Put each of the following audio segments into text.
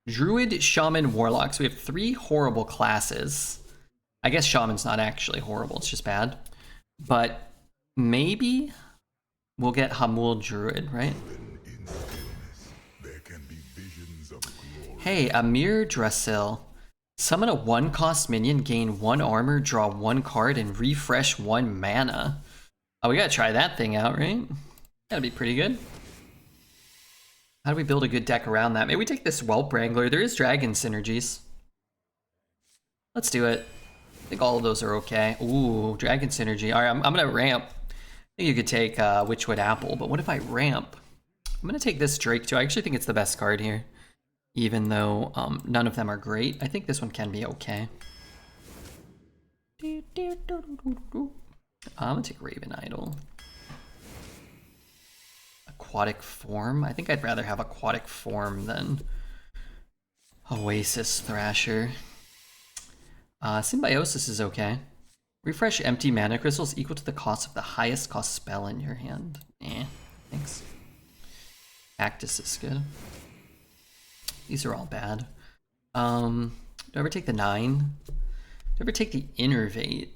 Druid, Shaman, Warlock. So we have 3 horrible classes. I guess Shaman's not actually horrible, it's just bad. But maybe we'll get Hamul Druid, right? Hey, Amirdrassil. Summon a 1-cost minion, gain 1 armor, draw 1 card, and refresh 1 mana. Oh, we gotta try that thing out, right? That'd be pretty good. How do we build a good deck around that? Maybe we take this Whelp Wrangler. There is dragon synergies. Let's do it. I think all of those are okay. Ooh, dragon synergy. All right, I'm gonna ramp. I think you could take Witchwood Apple, but what if I ramp? I'm gonna take this Drake too. I actually think it's the best card here, even though none of them are great. I think this one can be okay. I'm gonna take Raven Idol. Aquatic Form. I think I'd rather have Aquatic Form than Oasis Thrasher. Symbiosis is okay. Refresh empty mana crystals equal to the cost of the highest cost spell in your hand. Thanks. Cactus is good. These are all bad. Do I ever take the 9? Do I ever take the Innervate?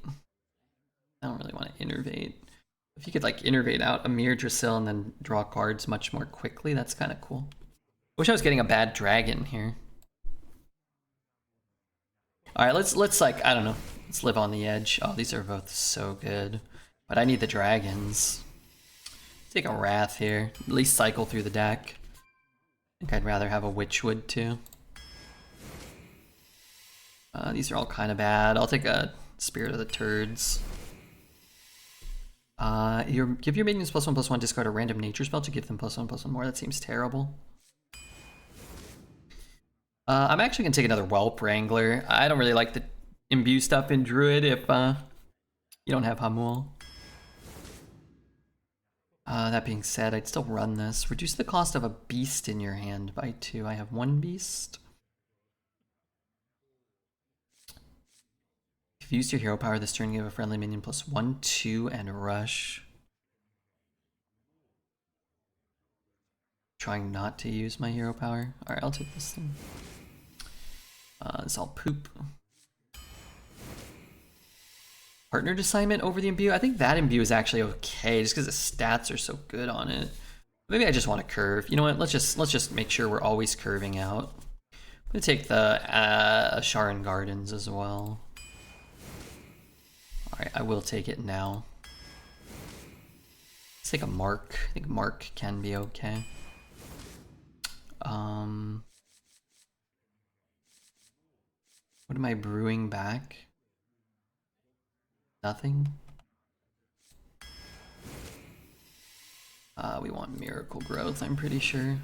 I don't really want to Innervate. If you could like Innervate out Amirdrassil and then draw cards much more quickly, that's kind of cool. Wish I was getting a bad dragon here. All right, let's like, I don't know. Let's live on the edge. Oh, these are both so good. But I need the dragons. Take a Wrath here. At least cycle through the deck. I think I'd rather have a Witchwood too. These are all kind of bad. I'll take a Spirit of the Turds. Give your minions +1/+1, discard a random nature spell to give them +1/+1 more. That seems terrible. I'm actually gonna take another Whelp Wrangler. I don't really like the imbue stuff in Druid if you don't have Hamul. That being said, I'd still run this. Reduce the cost of a beast in your hand by 2. I have 1 beast. If you use your hero power this turn, give a friendly minion +1, 2, and rush. Trying not to use my hero power. Alright, I'll take this thing. This all poop. Partnered assignment over the imbue. I think that imbue is actually okay, just because the stats are so good on it. Maybe I just want to curve. You know what? Let's just make sure we're always curving out. I'm gonna take the Asharan Gardens as well. All right, I will take it now. Let's take a Mark. I think Mark can be okay. What am I brewing back? Nothing. We want Miracle Growth, I'm pretty sure. Alright,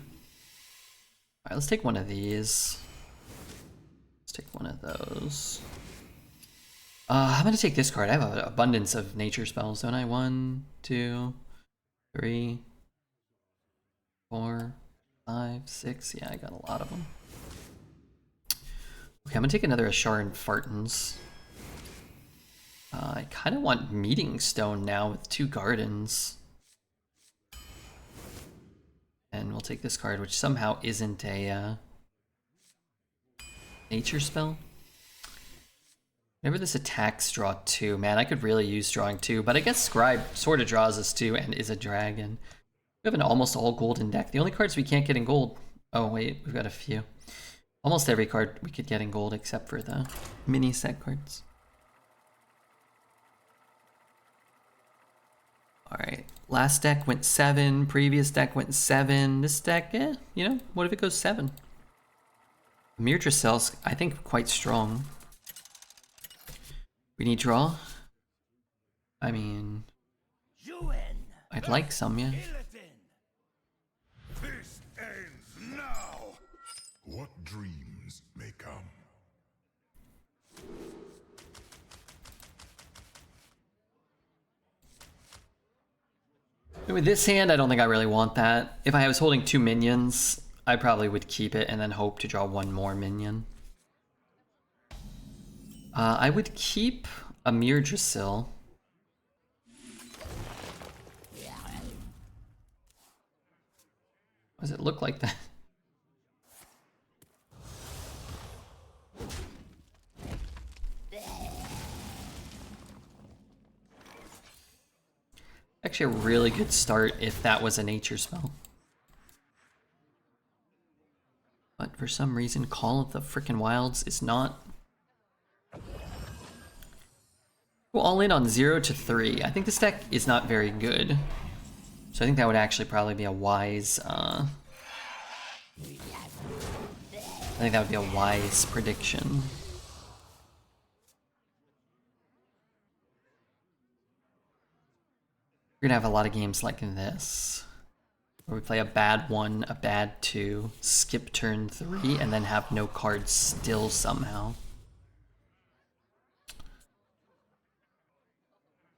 let's take one of these. Let's take one of those. I'm gonna take this card. I have an abundance of nature spells, don't I? 1, 2, 3, 4, 5, 6. Yeah, I got a lot of them. Okay, I'm gonna take another Asharan Fartons. I kind of want Meeting Stone now with 2 gardens. And we'll take this card, which somehow isn't a nature spell. Whenever this attacks, draw 2. Man, I could really use drawing 2, but I guess Scribe sort of draws us 2 and is a dragon. We have an almost all golden deck. The only cards we can't get in gold... Oh wait, we've got a few. Almost every card we could get in gold except for the mini set cards. Alright, last deck went 7, previous deck went 7. This deck, you know, what if it goes 7? Amirdrassil's, I think, quite strong. We need draw? I mean... I'd like some, yeah. This ends now. What dreams may come. With this hand, I don't think I really want that. If I was holding 2 minions, I probably would keep it and then hope to draw 1 more minion. I would keep Amirdrassil. Does it look like that? actually a really good start if that was a nature spell. But for some reason, Call of the Frickin' Wilds is not. Go all in on 0 to 3. I think this deck is not very good. So I think that would actually probably be a wise, I think that would be a wise prediction. We're gonna have a lot of games like this, where we play a bad 1, a bad 2, skip turn 3, and then have no cards still somehow.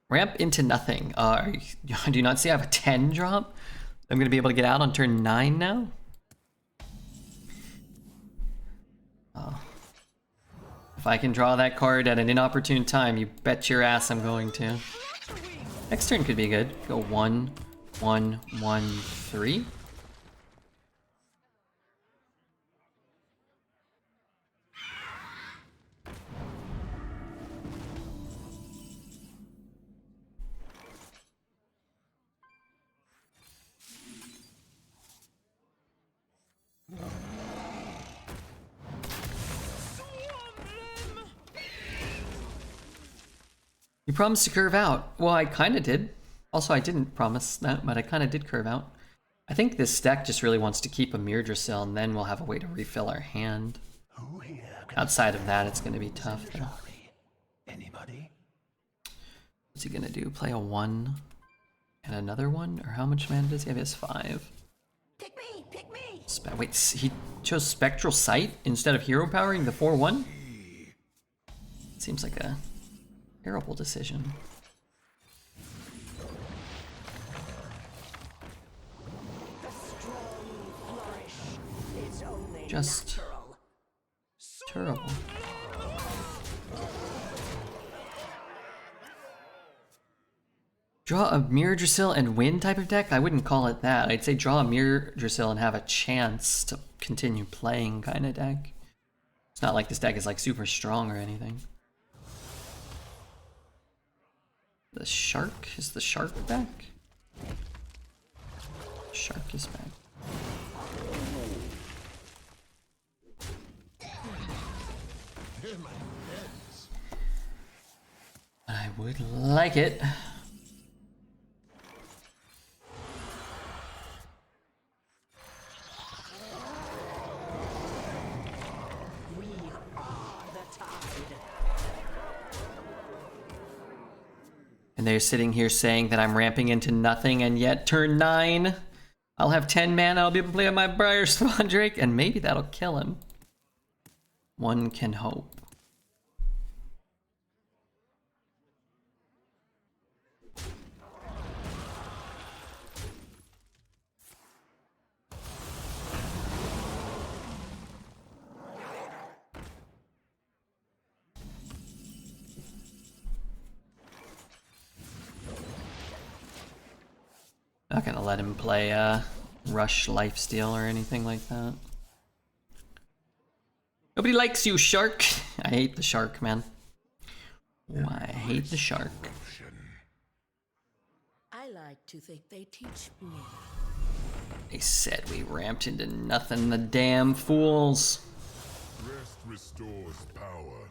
Ramp into nothing. Do you not see I have a 10 drop? I'm gonna be able to get out on turn 9 now? If I can draw that card at an inopportune time, you bet your ass I'm going to. Next turn could be good. Go 1, 1, 1, 3. You promised to curve out. Well, I kind of did. Also, I didn't promise that, but I kind of did curve out. I think this deck just really wants to keep Amirdrassil, and then we'll have a way to refill our hand. Outside of that, it's going to be tough, though. Anybody? What's he going to do? Play a 1 and another 1? Or how much mana does he have? He has 5. Pick me! Pick me! Wait, he chose Spectral Sight instead of hero powering the 4-1? Seems like a terrible decision. Just terrible. Draw a Amirdrassil and win type of deck? I wouldn't call it that. I'd say draw a Amirdrassil and have a chance to continue playing kind of deck. It's not like this deck is like super strong or anything. The shark? Is the shark back? Shark is back. I would like it. We are the tide. And they're sitting here saying that I'm ramping into nothing, and yet turn 9, I'll have 10 mana, I'll be able to play on my Briar Spawn Drake, and maybe that'll kill him. One can hope. Not gonna let him play Rush Lifesteal or anything like that. Nobody likes you, shark. I hate the shark, man. Oh, I hate the shark. I like to think they teach me. They said we ramped into nothing, the damn fools. Rest restores power,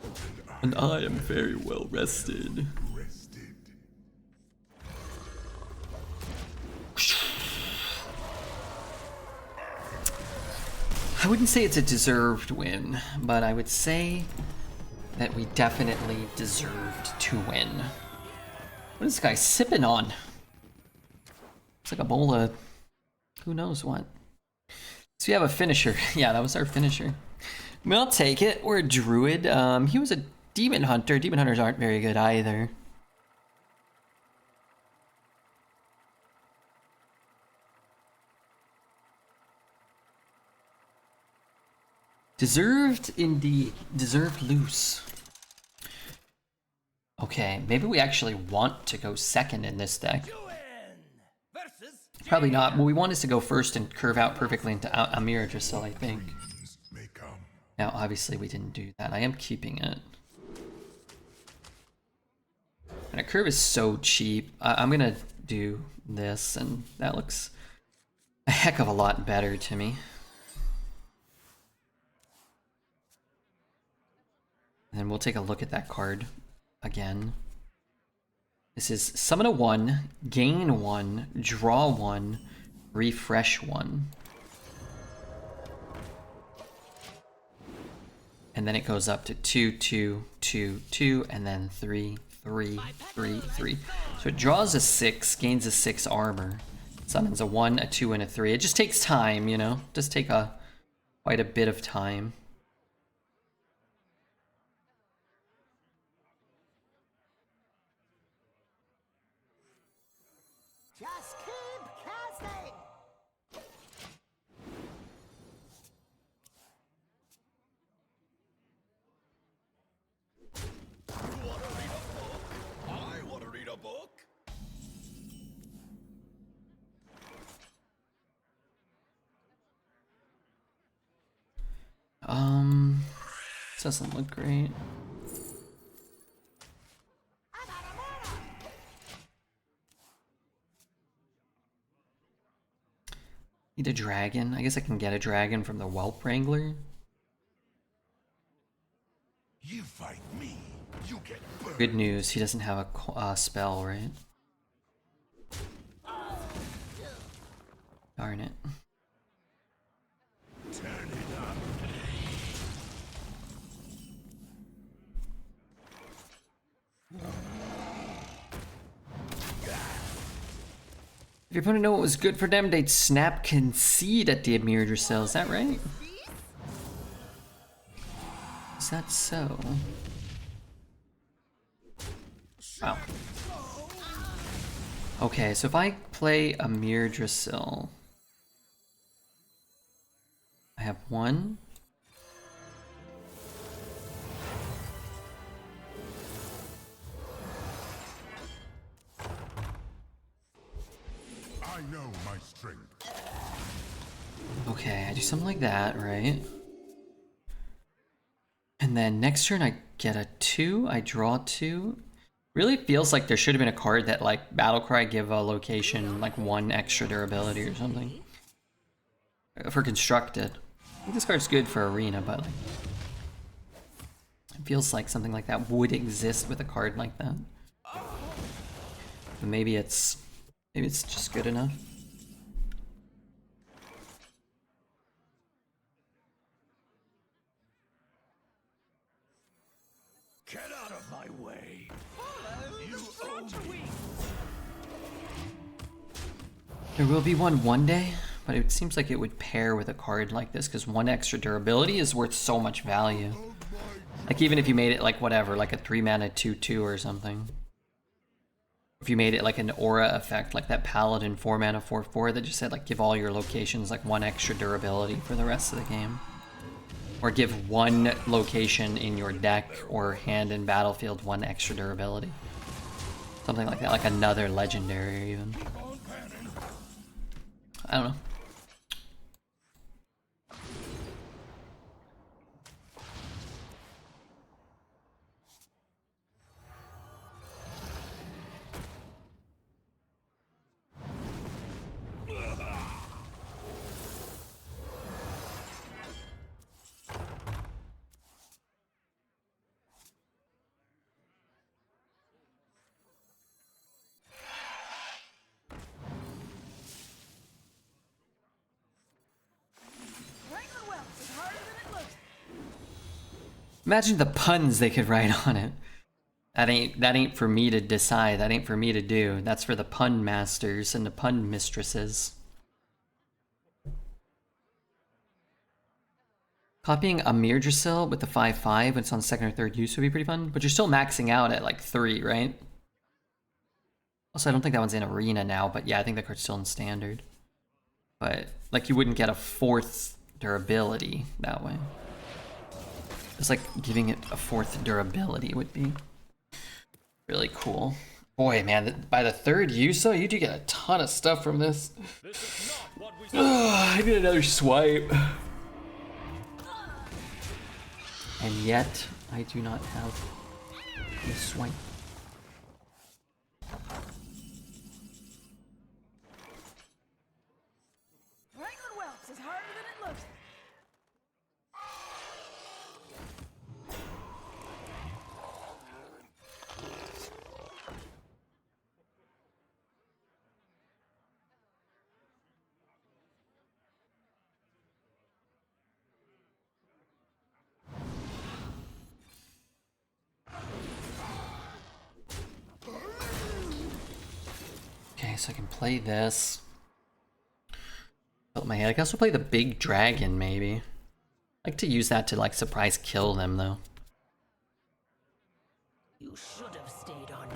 And I am very well rested. rested. I wouldn't say it's a deserved win, but I would say that we definitely deserved to win. What is this guy sipping on? It's like a bowl of who knows what. So we have a finisher. Yeah, that was our finisher. We'll take it. We're a druid. He was a demon hunter. Demon hunters aren't very good either. Deserved indeed. Deserved loose. Okay, maybe we actually want to go second in this deck. Probably not. What we want is to go first and curve out perfectly into Amirdrassil, I think. May come. Now, obviously, we didn't do that. I am keeping it. And a curve is so cheap. I'm gonna do this, and that looks a heck of a lot better to me. And then we'll take a look at that card again. This is summon a 1, gain 1, draw 1, refresh 1. And then it goes up to 2, 2, 2, 2, and then 3, 3, 3, 3. So it draws a 6, gains a 6 armor, summons a 1, a 2, and a 3. It just takes time, you know? Just take quite a bit of time. Just keep casting. I want to read a book. This doesn't look great. Need a dragon. I guess I can get a dragon from the Whelp Wrangler. You fight me, you get burned. Good news, he doesn't have a spell, right? Darn it. Turn it up. If your opponent know what was good for them, they'd snap concede at the Amirdrassil. Is that right? Is that so? Wow. Okay, so if I play Amirdrassil, I have 1. I know my strength. Okay, I do something like that, right? And then next turn I get a 2, I draw 2. Really feels like there should have been a card that like Battlecry give a location like 1 extra durability or something. For constructed. I think this card's good for arena, but like it feels like something like that would exist with a card like that. But maybe it's just good enough. Get out of my way. There will be one day, but it seems like it would pair with a card like this because 1 extra durability is worth so much value. Like even if you made it like whatever, like a 3 mana 2/2 or something. If you made it like an aura effect, like that Paladin 4 mana 4/4 that just said like give all your locations like 1 extra durability for the rest of the game. Or give 1 location in your deck or hand in battlefield 1 extra durability. Something like that, like another legendary even. I don't know. Imagine the puns they could write on it. That ain't for me to decide. That ain't for me to do. That's for the pun masters and the pun mistresses. Copying Amirdrassil with the 5/5 when it's on 2nd or 3rd use would be pretty fun, but you're still maxing out at like 3, right? Also, I don't think that one's in arena now, but yeah, I think that card's still in standard. But like you wouldn't get a 4th durability that way. It's like giving it a 4th durability would be really cool. Boy, man, by the 3rd use, though, you do get a ton of stuff from this. I need another swipe. And yet, I do not have a swipe. so I can play this. Build my hand. I can also play the big dragon, maybe. I like to use that to, like, surprise kill them, though. You should have stayed on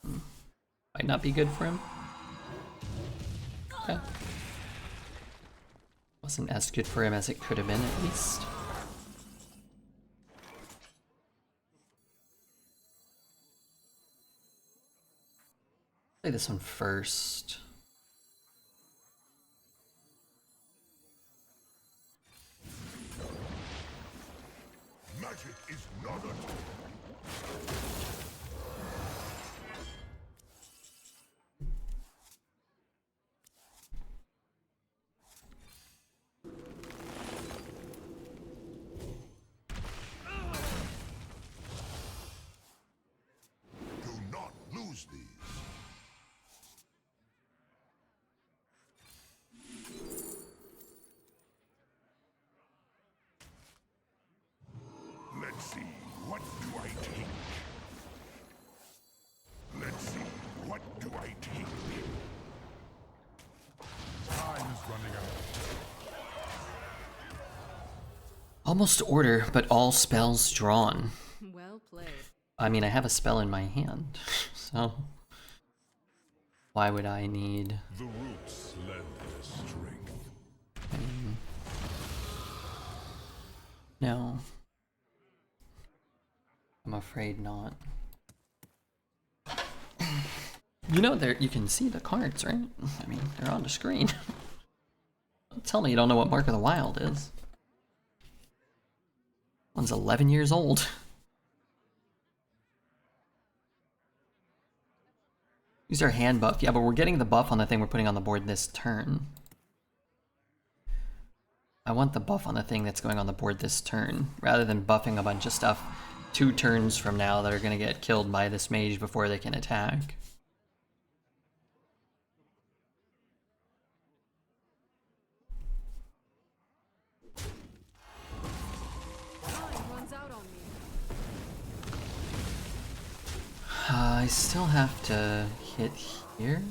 land. Might not be good for him. Okay. Wasn't as good for him as it could have been, at least. Play this one first. Magic is not a Do not lose these. Let's see, what do I take? Let's see, what do I take? Time's running out. Almost order, but all spells drawn. Well played. I mean, I have a spell in my hand, so why would I need... The roots lend their strength. No. I'm afraid not. You know, there you can see the cards, right? I mean, they're on the screen. Don't tell me you don't know what Mark of the Wild is. One's 11 years old. Use our hand buff. Yeah, but we're getting the buff on the thing we're putting on the board this turn. I want the buff on the thing that's going on the board this turn, rather than buffing a bunch of stuff 2 turns from now that are going to get killed by this mage before they can attack. Time runs out on me. I still have to hit here.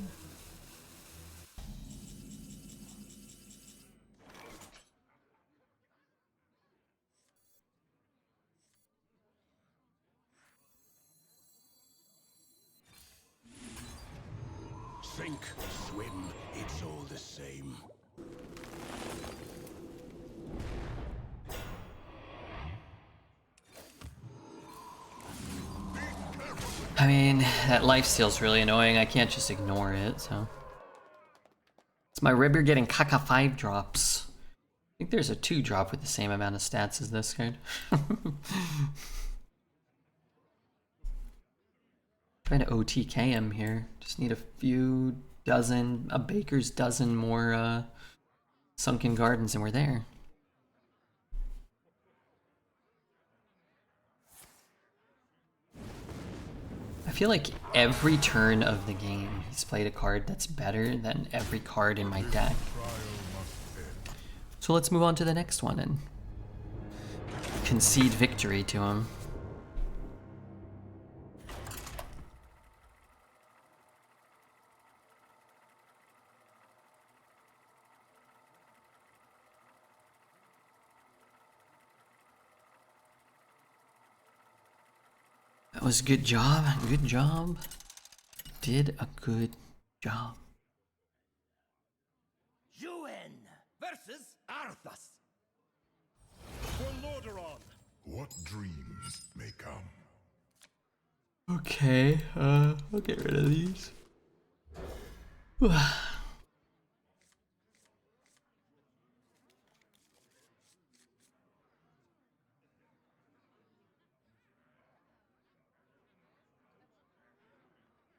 Sink, swim, it's all the same. I mean, that lifesteal's really annoying. I can't just ignore it, so. It's my Ribber getting caca 5 drops. I think there's a 2 drop with the same amount of stats as this card. Trying to OTK him here. Just need a few dozen, a baker's dozen more Sunken Gardens and we're there. I feel like every turn of the game he's played a card that's better than every card in my deck. So let's move on to the next one and concede victory to him. That was a good job. Good job. Did a good job. Yuan versus Arthas. For Lordaeron. What dreams may come. Okay, I'll get rid of these.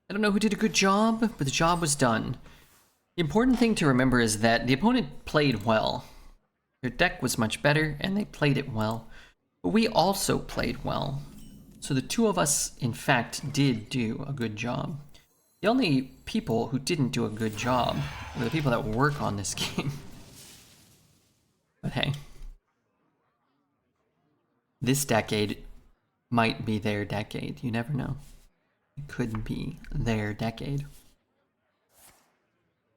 I don't know who did a good job, but the job was done. The important thing to remember is that the opponent played well. Their deck was much better, and they played it well. But we also played well. So the two of us, in fact, did do a good job. The only people who didn't do a good job were the people that work on this game. But hey. This decade might be their decade. You never know. It could be their decade.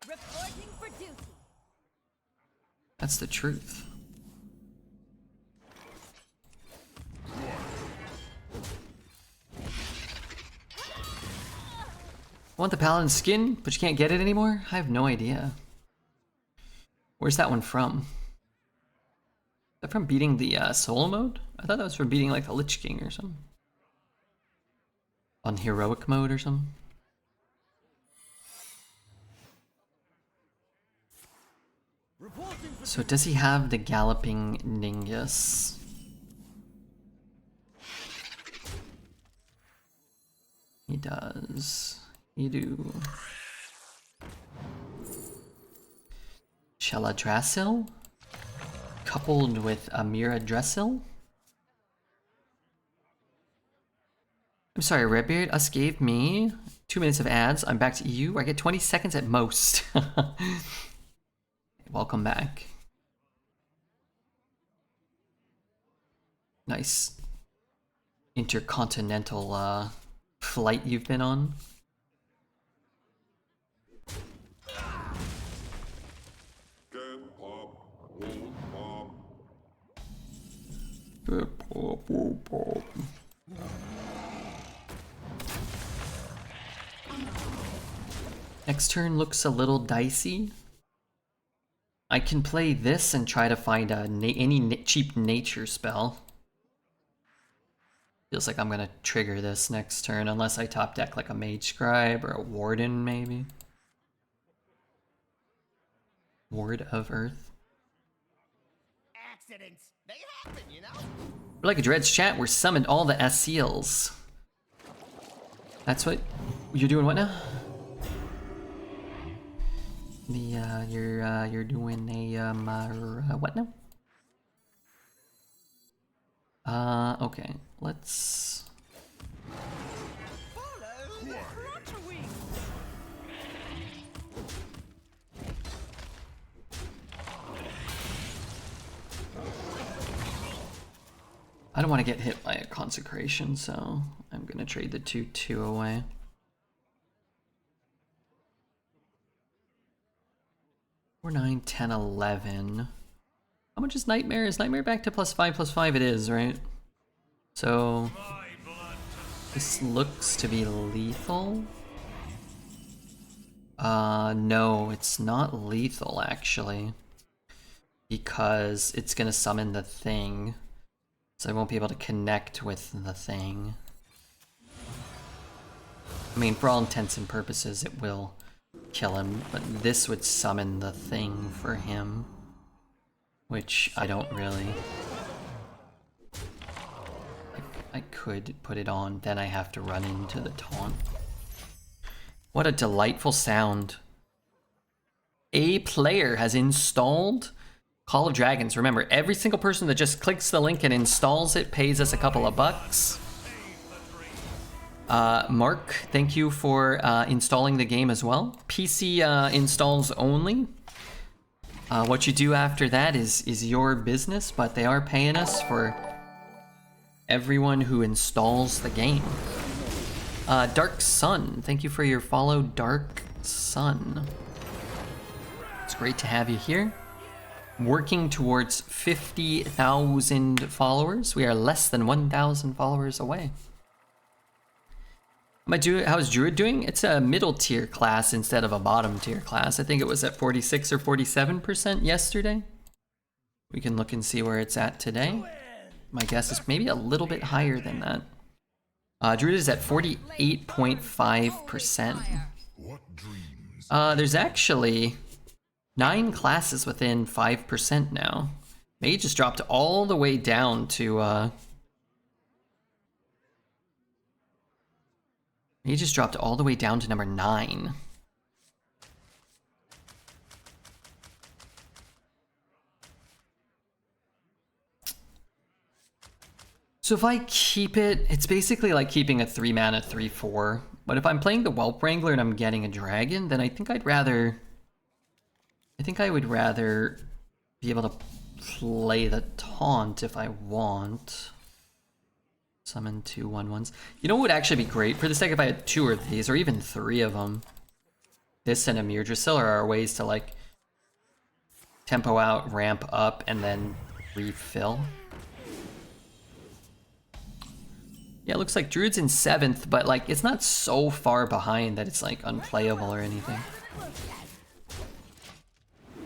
Reporting for duty. That's the truth. I want the paladin skin, but you can't get it anymore? I have no idea. Where's that one from? Is that from beating the solo mode? I thought that was from beating like the Lich King or something. On heroic mode or something. So does he have the Galloping Ningus? He does. You do. Amirdrassil? Coupled with Amirdrassil? I'm sorry, Redbeard. Us gave me 2 minutes of ads. I'm back to you. I get 20 seconds at most. Welcome back. Nice intercontinental flight you've been on. Next turn looks a little dicey. I can play this and try to find any cheap nature spell. Feels like I'm gonna trigger this next turn unless I top deck like a Mage Scribe or a Warden maybe. Ward of Earth. Accidents, they happen, you know? We're like a Dreads chat, we're summoned all the Seals. That's what you're doing. What now? You're doing a what now? Okay, let's. I don't want to get hit by a consecration, so I'm gonna trade the 2/2 away. Four, 9, 10, 11. How much is Nightmare? Is Nightmare back to +5/+5? It is, right? So this looks to be lethal. No, it's not lethal actually, because it's gonna summon the thing, so I won't be able to connect with the thing. I mean, for all intents and purposes, it will kill him, but this would summon the thing for him, which I don't really. I could put it on, then I have to run into the taunt. What a delightful sound. A player has installed Call of Dragons. Remember, every single person that just clicks the link and installs it pays us a couple of bucks. Mark, thank you for installing the game as well. PC installs only. What you do after that is your business, but they are paying us for everyone who installs the game. Dark Sun, thank you for your follow, Dark Sun. It's great to have you here. Working towards 50,000 followers. We are less than 1,000 followers away. How's Druid doing? It's a middle tier class instead of a bottom tier class. I think it was at 46 or 47% yesterday. We can look and see where it's at today. My guess is maybe a little bit higher than that. Druid is at 48.5%. What dreams? There's actually 9 classes within 5% now. Mage just dropped all the way down to He just dropped all the way down to number 9. So if I keep it, it's basically like keeping a 3 mana 3/4. But if I'm playing the Whelp Wrangler and I'm getting a dragon, then I think I would rather be able to play the taunt if I want. Summon 2 1/1s. You know what would actually be great for this deck if I had 2 of these, or even 3 of them? This and Amirdrassil are ways to like tempo out, ramp up, and then refill. Yeah, it looks like Druid's in 7th, but like it's not so far behind that it's like unplayable or anything.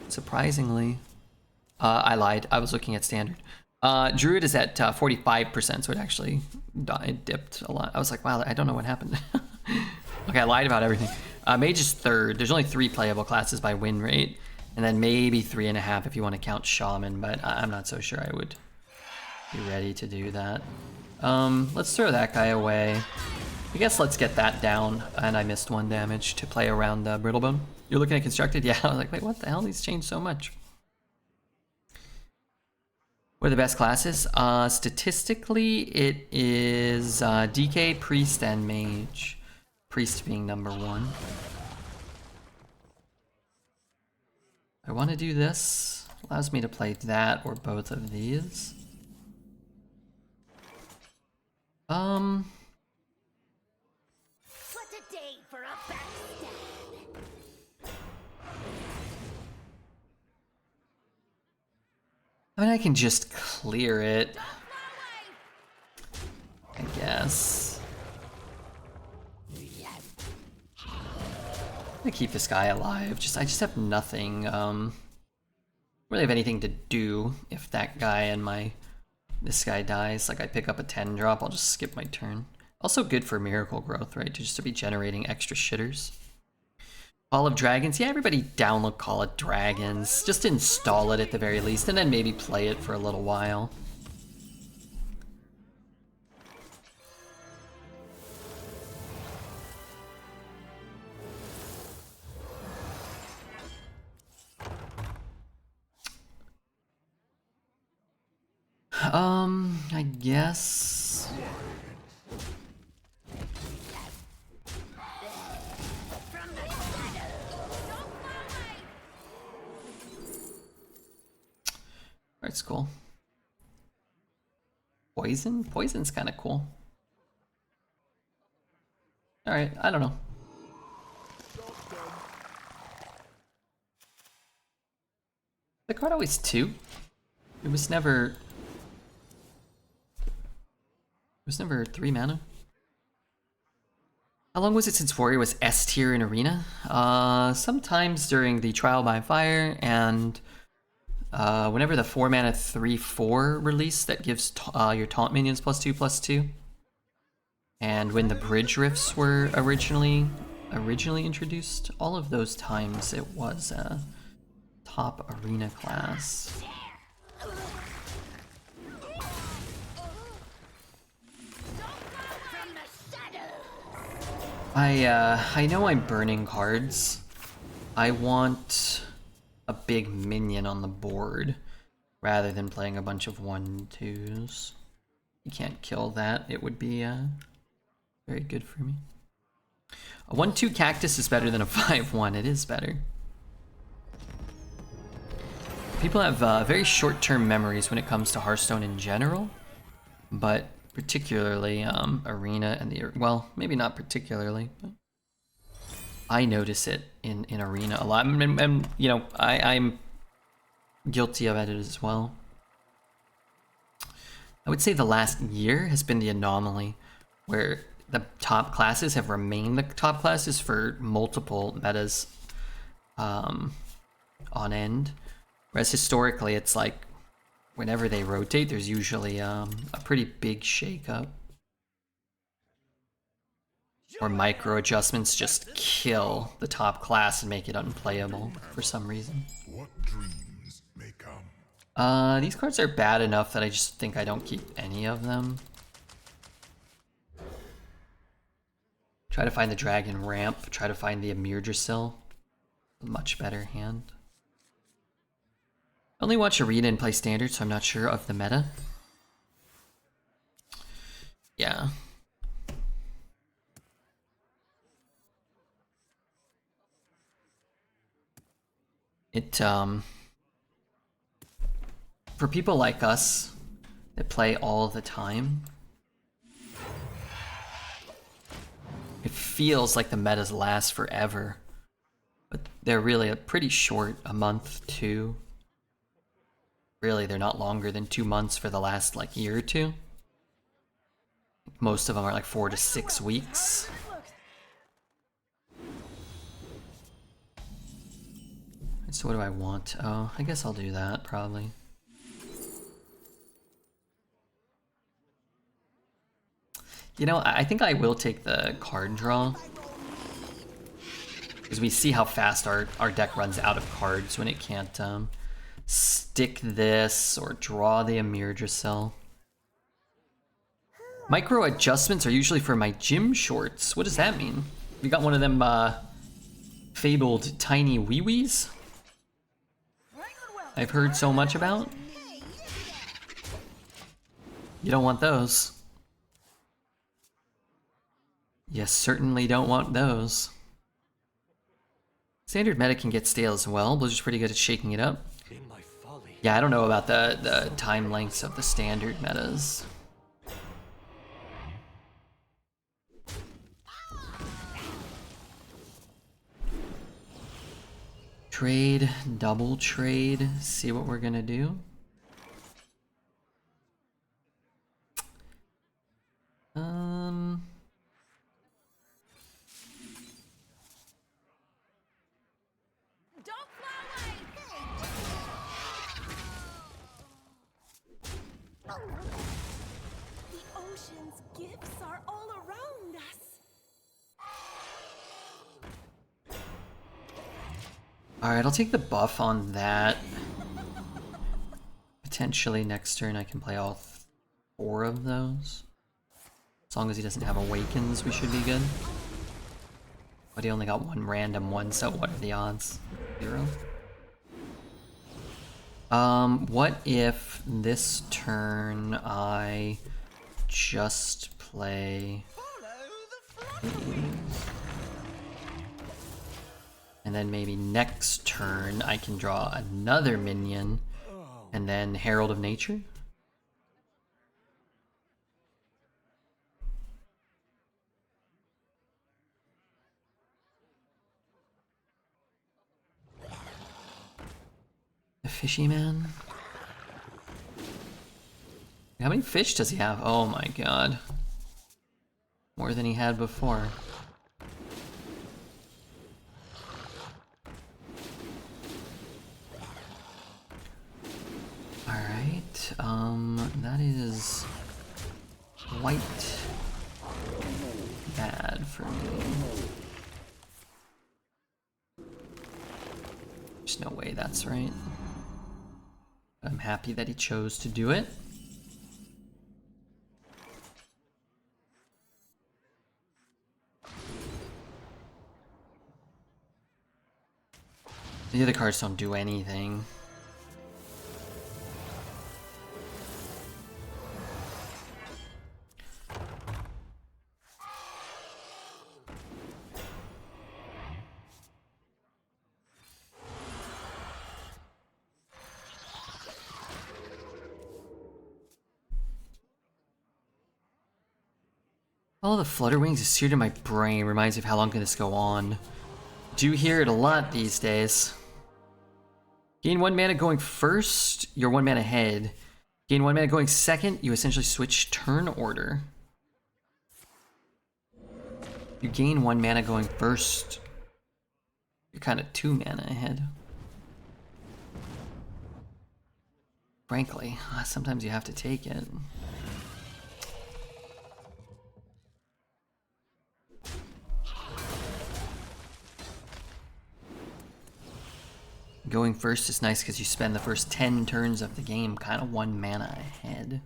Surprisingly. I lied. I was looking at standard. Druid is at 45%, so it actually dipped a lot. I was like, wow, I don't know what happened. Okay, I lied about everything. Mage is 3rd. There's only 3 playable classes by win rate, and then maybe 3.5 if you want to count Shaman, but I'm not so sure I would be ready to do that. Let's throw that guy away. I guess let's get that down, and I missed 1 damage to play around Brittlebone. You're looking at Constructed? Yeah, I was like, wait, what the hell? These changed so much. What are the best classes? Statistically, it is DK, Priest, and Mage. Priest being number 1. I want to do this. Allows me to play that or both of these. What a day for a backstab. I mean, I can just clear it, I guess. I'm gonna keep this guy alive. I just have nothing. Really have anything to do if that guy and this guy dies. Like I pick up a 10 drop, I'll just skip my turn. Also good for miracle growth, right? Just to be generating extra shitters. Call of Dragons, yeah, everybody download Call of Dragons. Just install it at the very least, and then maybe play it for a little while. I guess. That's cool. Poison? Poison's kind of cool. Alright, I don't know. The card always 2? It was never 3 mana. How long was it since Warrior was S tier in Arena? Sometimes during the Trial by Fire and whenever the 4 mana 3/4 release that gives your taunt minions +2/+2. And when the bridge rifts were originally introduced, all of those times it was a top arena class. I know I'm burning cards. I want a big minion on the board rather than playing a bunch of 1/2s. You can't kill that. It would be very good for me. A 1/2 cactus is better than a 5/1. It is better. People have very short-term memories when it comes to Hearthstone in general, but particularly Arena and well, maybe not particularly, but I notice it in Arena a lot, and you know, I'm guilty of it as well. I would say the last year has been the anomaly, where the top classes have remained the top classes for multiple metas on end, whereas historically it's like whenever they rotate, there's usually a pretty big shakeup. Or micro adjustments just kill the top class and make it unplayable for some reason. What dreams may come. These cards are bad enough that I just think I don't keep any of them. Try to find the Dragon Ramp, try to find the Amirdrassil. A much better hand. I only watch Arena and play Standard, so I'm not sure of the meta. Yeah. It, for people like us that play all the time, It feels like the metas last forever, but they're really a pretty short, a month, two. Really, they're not longer than 2 months for the last like year or two. Most of them are like 4 to 6 weeks. So what do I want? Oh, I guess I'll do that, probably. You know, I think I will take the card draw. Because we see how fast our deck runs out of cards when it can't stick this or draw the Amirdrassil. Micro adjustments are usually for my gym shorts. What does that mean? We got one of them fabled tiny wee-wees I've heard so much about. You don't want those. You certainly don't want those. Standard meta can get stale as well. Blizzard's pretty good at shaking it up. Yeah, I don't know about the time lengths of the standard metas. Trade, double trade, see what we're gonna do. Don't fly away! The ocean's gifts are all around us. Alright, I'll take the buff on that. Potentially next turn I can play all 4 of those. As long as he doesn't have awakens, we should be good. But he only got 1 random one, so what are the odds? 0? What if this turn I just play these? And then maybe next turn I can draw another minion and then Herald of Nature? The fishy man? How many fish does he have? Oh my god. More than he had before. Alright, that is quite bad for me. There's no way that's right. I'm happy that he chose to do it. The other cards don't do anything. Oh, the flutter wings is seared in my brain. Reminds me of how long can this go on. Do hear it a lot these days. Gain 1 mana going first, you're 1 mana ahead. Gain 1 mana going second, you essentially switch turn order. You gain 1 mana going first, you're kind of 2 mana ahead. Frankly, sometimes you have to take it. Going first is nice because you spend the first 10 turns of the game kind of 1 mana ahead.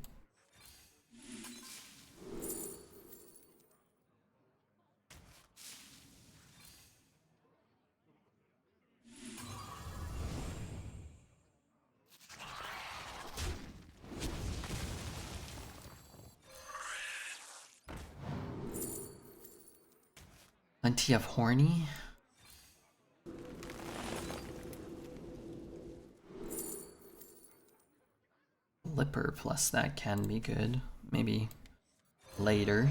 Plenty of horny. Lipper plus that can be good. Maybe later.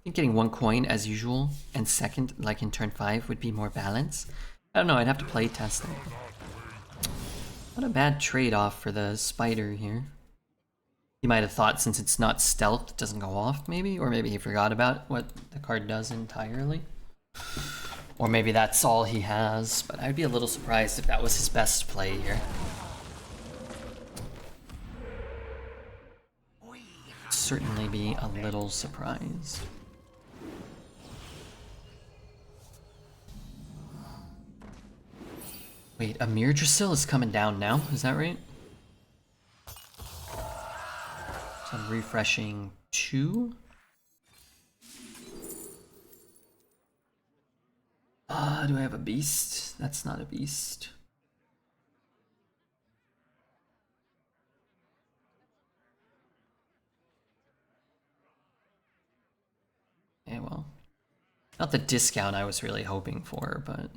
think getting 1 coin as usual and second, like in turn 5, would be more balanced. I don't know, I'd have to play test it. Not a bad trade-off for the spider here. He might have thought since it's not stealth, it doesn't go off maybe, or maybe he forgot about what the card does entirely. Or maybe that's all he has, but I'd be a little surprised if that was his best play here. Certainly be a little surprised. Wait, Amirdrassil is coming down now, is that right? So I'm refreshing 2. Do I have a beast? That's not a beast. Yeah, well, not the discount I was really hoping for, but...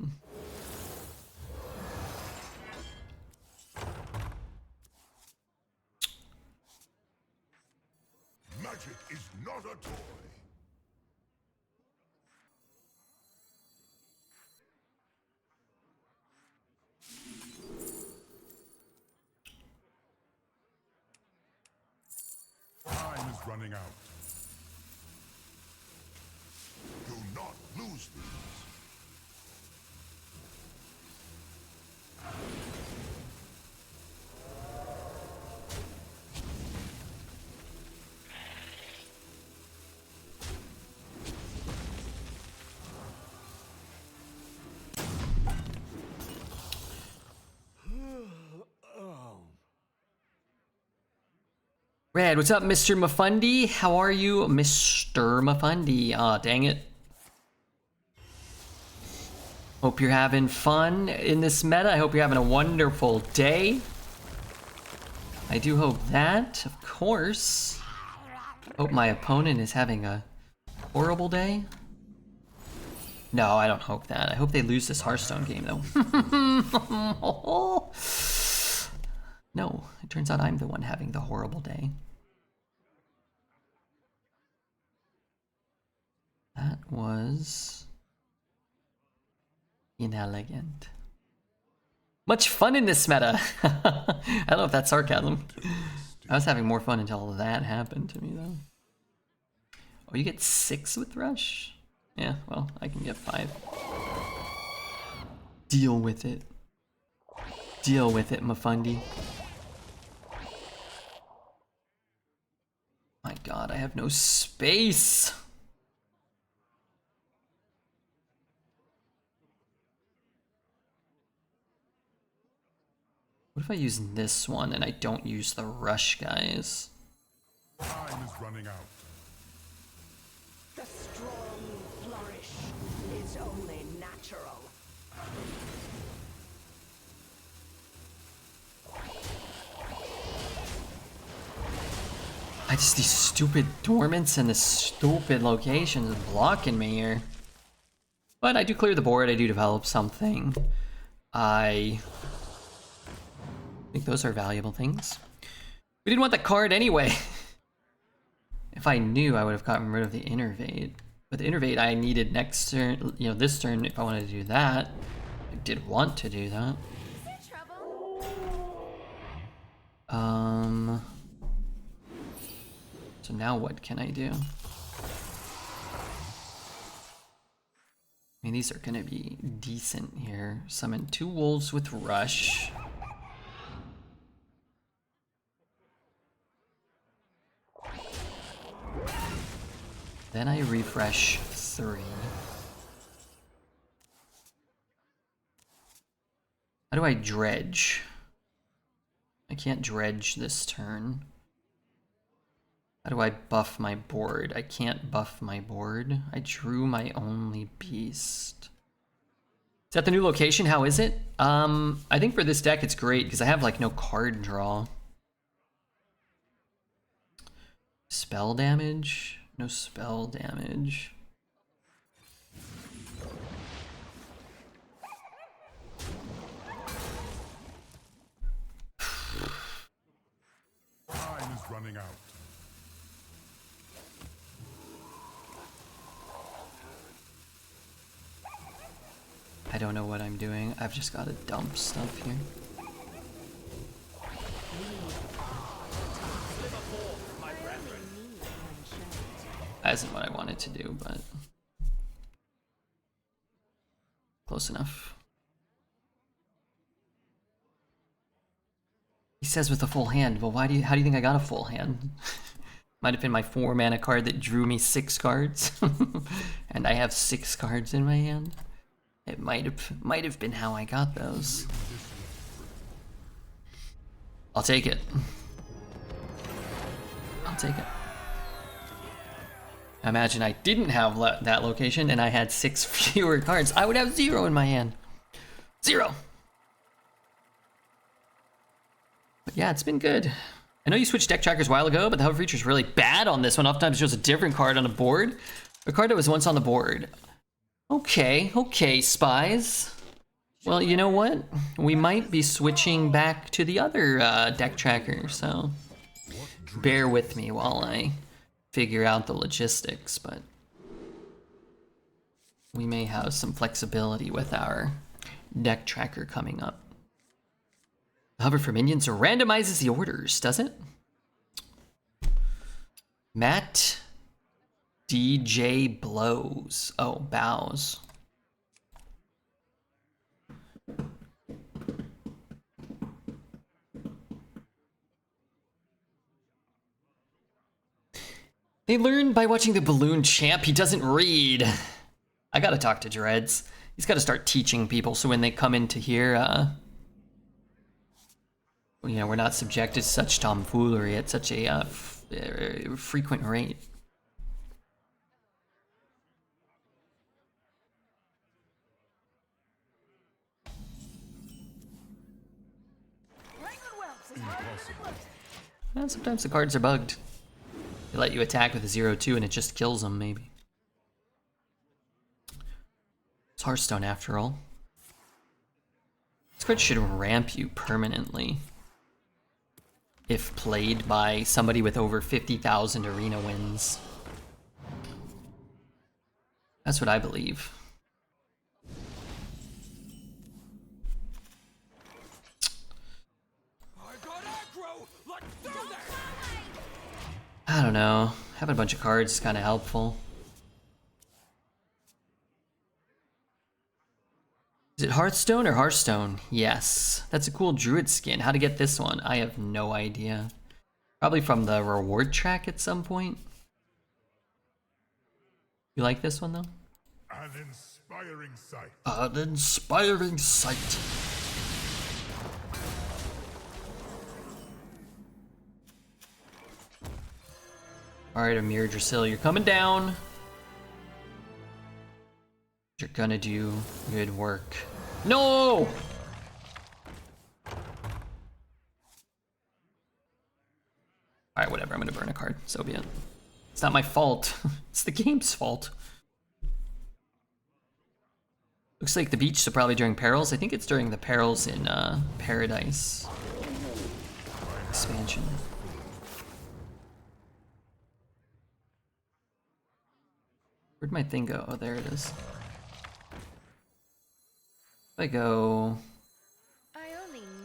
Magic is not a toy. Time is running out. Do not lose these. Red, what's up, Mr. Mafundi? How are you, Mr. Mafundi? Aw, dang it. Hope you're having fun in this meta. I hope you're having a wonderful day. I do hope that, of course. Hope my opponent is having a horrible day. No, I don't hope that. I hope they lose this Hearthstone game, though. No, it turns out I'm the one having the horrible day. That was inelegant. Much fun in this meta. I don't know if that's sarcasm. I was having more fun until that happened to me, though. Oh, you get 6 with Rush? Yeah, well, I can get 5. Deal with it. Deal with it, Mafundi. My god, I have no space. What if I use this one and I don't use the Rush guys? Time is running out. The strong flourish. It's only natural. I just, these stupid dormants and the stupid locations are blocking me here. But I do clear the board, I do develop something. I think those are valuable things. We didn't want the card anyway. If I knew, I would have gotten rid of the Innervate. But the Innervate I needed next turn, you know, this turn if I wanted to do that. I did want to do that. Is there trouble? So now what can I do? I mean, these are gonna be decent here. Summon 2 wolves with Rush. Then I refresh 3. How do I dredge? I can't dredge this turn. How do I buff my board? I can't buff my board. I drew my only beast. Is that the new location? How is it? I think for this deck it's great because I have like no card draw. Spell damage? No spell damage. Time is running out. I don't know what I'm doing. I've just got to dump stuff here. That isn't what I wanted to do, but close enough. He says with a full hand. Well, how do you think I got a full hand? Might have been my 4 mana card that drew me 6 cards. And I have 6 cards in my hand. It might have been how I got those. I'll take it. I'll take it. Imagine I didn't have that location and I had 6 fewer cards. I would have 0 in my hand. 0. But yeah, it's been good. I know you switched deck trackers a while ago, but the hover feature is really bad on this one. Oftentimes it shows a different card on the board. A card that was once on the board. Okay, spies. Well, you know what? We might be switching back to the other deck tracker, so bear with me while I figure out the logistics, but we may have some flexibility with our deck tracker coming up. Hover for minions randomizes the orders, does it? Matt DJ blows. Oh, bows. They learned by watching the Balloon Champ. He doesn't read. I gotta talk to Dreads. He's gotta start teaching people so when they come into here, you know, we're not subjected to such tomfoolery at such a frequent rate. Well, sometimes the cards are bugged. They let you attack with a 0-2 and it just kills them, maybe. It's Hearthstone after all. This card should ramp you permanently if played by somebody with over 50,000 arena wins. That's what I believe. I don't know. Having a bunch of cards is kind of helpful. Is it Hearthstone or Hearthstone? Yes. That's a cool Druid skin. How to get this one? I have no idea. Probably from the reward track at some point. You like this one though? An inspiring sight. An inspiring sight. Alright, Amirdrassil, you're coming down. You're gonna do good work. No! Alright, whatever, I'm gonna burn a card. So be it. It's not my fault. It's the game's fault. Looks like the beach, so probably during Perils. I think it's during the Perils in Paradise expansion. Where'd my thing go? Oh, there it is. If I go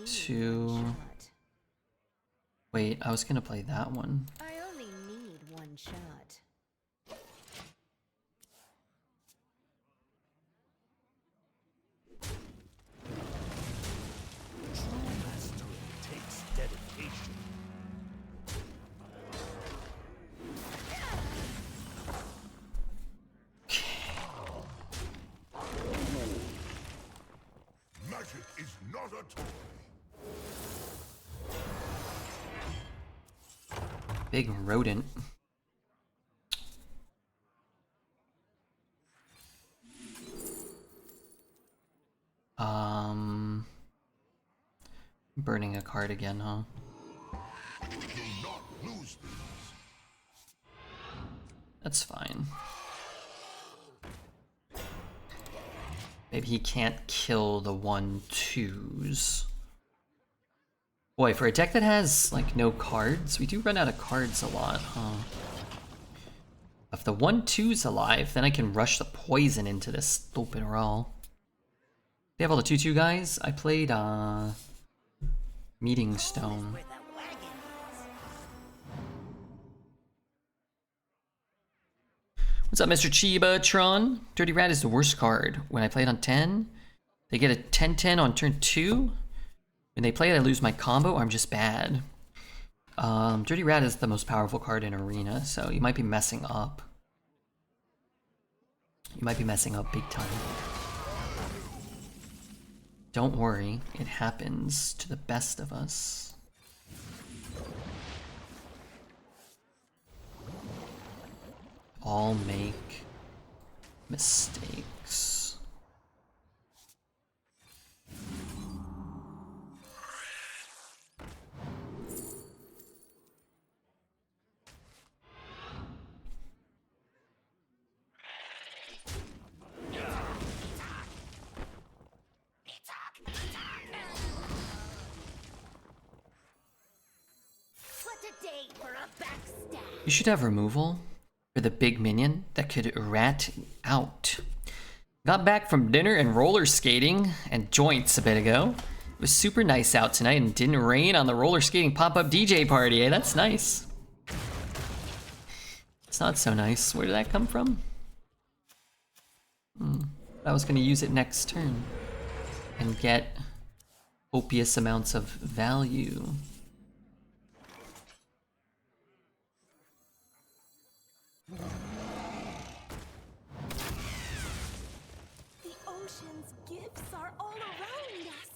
to... Wait, I was gonna play that one. I only need one shot. Takes dedication. Magic is not a toy. Big rodent. Burning a card again, huh? Do not lose these. That's fine. Maybe he can't kill the 1/2s. Boy, for a deck that has, like, no cards, we do run out of cards a lot, huh? If the 1/2's alive, then I can rush the poison into this stupid roll. They have all the 2/2 guys. I played Meeting Stone. What's up, Mr. Chiba-tron? Dirty Rat is the worst card. When I play it on 10, they get a 10/10 on turn 2. When they play it, I lose my combo, or I'm just bad. Dirty Rat is the most powerful card in Arena, so you might be messing up. You might be messing up big time. Don't worry, it happens to the best of us. All make mistakes. You should have removal for the big minion that could rat out. Got back from dinner and roller skating and joints a bit ago. It was super nice out tonight and didn't rain on the roller skating pop-up DJ party. Eh? That's nice. It's not so nice. Where did that come from? I was gonna use it next turn and get copious amounts of value. The ocean's gifts are all around us.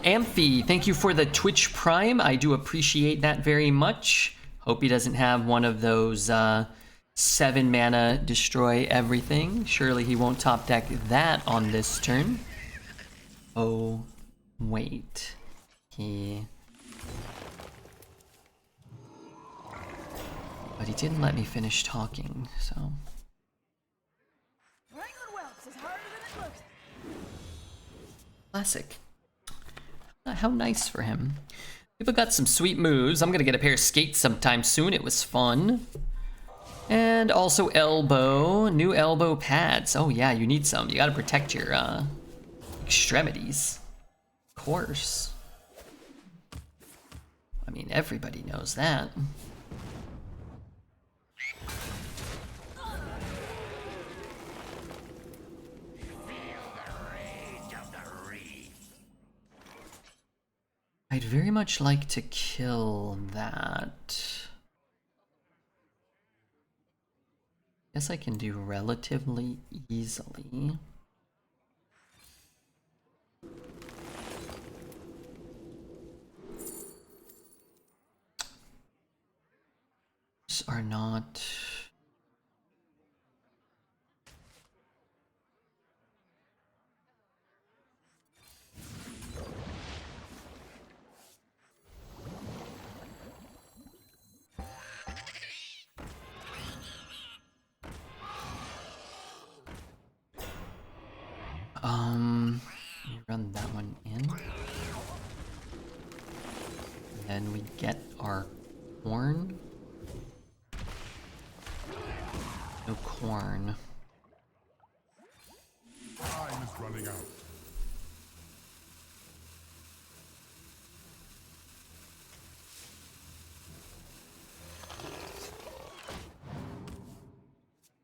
Amphi, thank you for the Twitch Prime. I do appreciate that very much. Hope he doesn't have one of those 7 mana destroy everything. Surely he won't top deck that on this turn. Oh, wait. But he didn't let me finish talking, so. Wrangling whelps is harder than it looks. Classic. How nice for him. People got some sweet moves. I'm gonna get a pair of skates sometime soon. It was fun. And also elbow. New elbow pads. Oh yeah, you need some. You gotta protect your extremities. Of course. I mean, everybody knows that. I'd very much like to kill that. Guess I can do relatively easily. These are not... let me run that one in. And then we get our corn. No corn. Time is running out.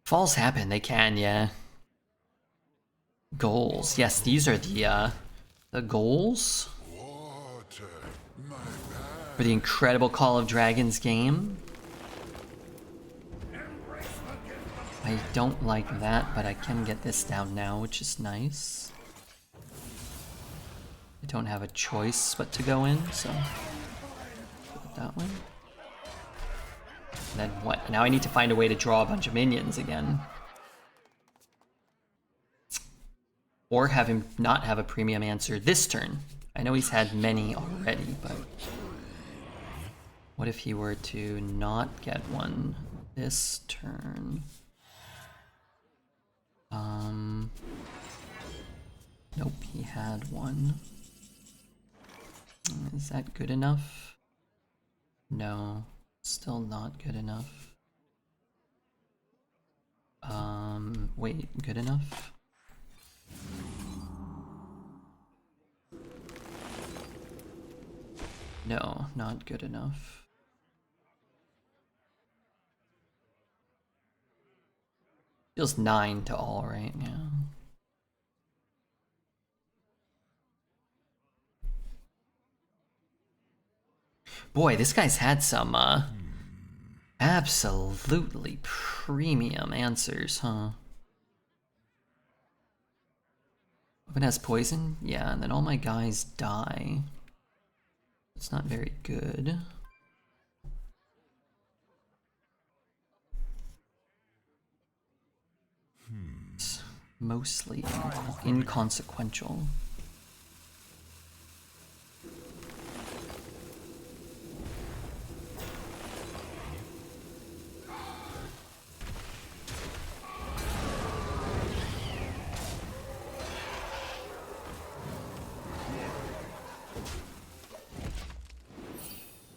Falls happen, they can, yeah. Goals. Yes, these are the goals Water, my for the incredible Call of Dragons game. I don't like that, but I can get this down now, which is nice. I don't have a choice but to go in, so put that one. And then what? Now I need to find a way to draw a bunch of minions again. Or have him not have a premium answer this turn. I know he's had many already, but what if he were to not get one this turn? Nope, he had one. Is that good enough? No. Still not good enough. Wait, good enough? No, not good enough. Feels 9 to all, right? Yeah. Boy, this guy's had some, absolutely premium answers, huh? Weapon has poison? Yeah, and then all my guys die. It's not very good. It's mostly inconsequential.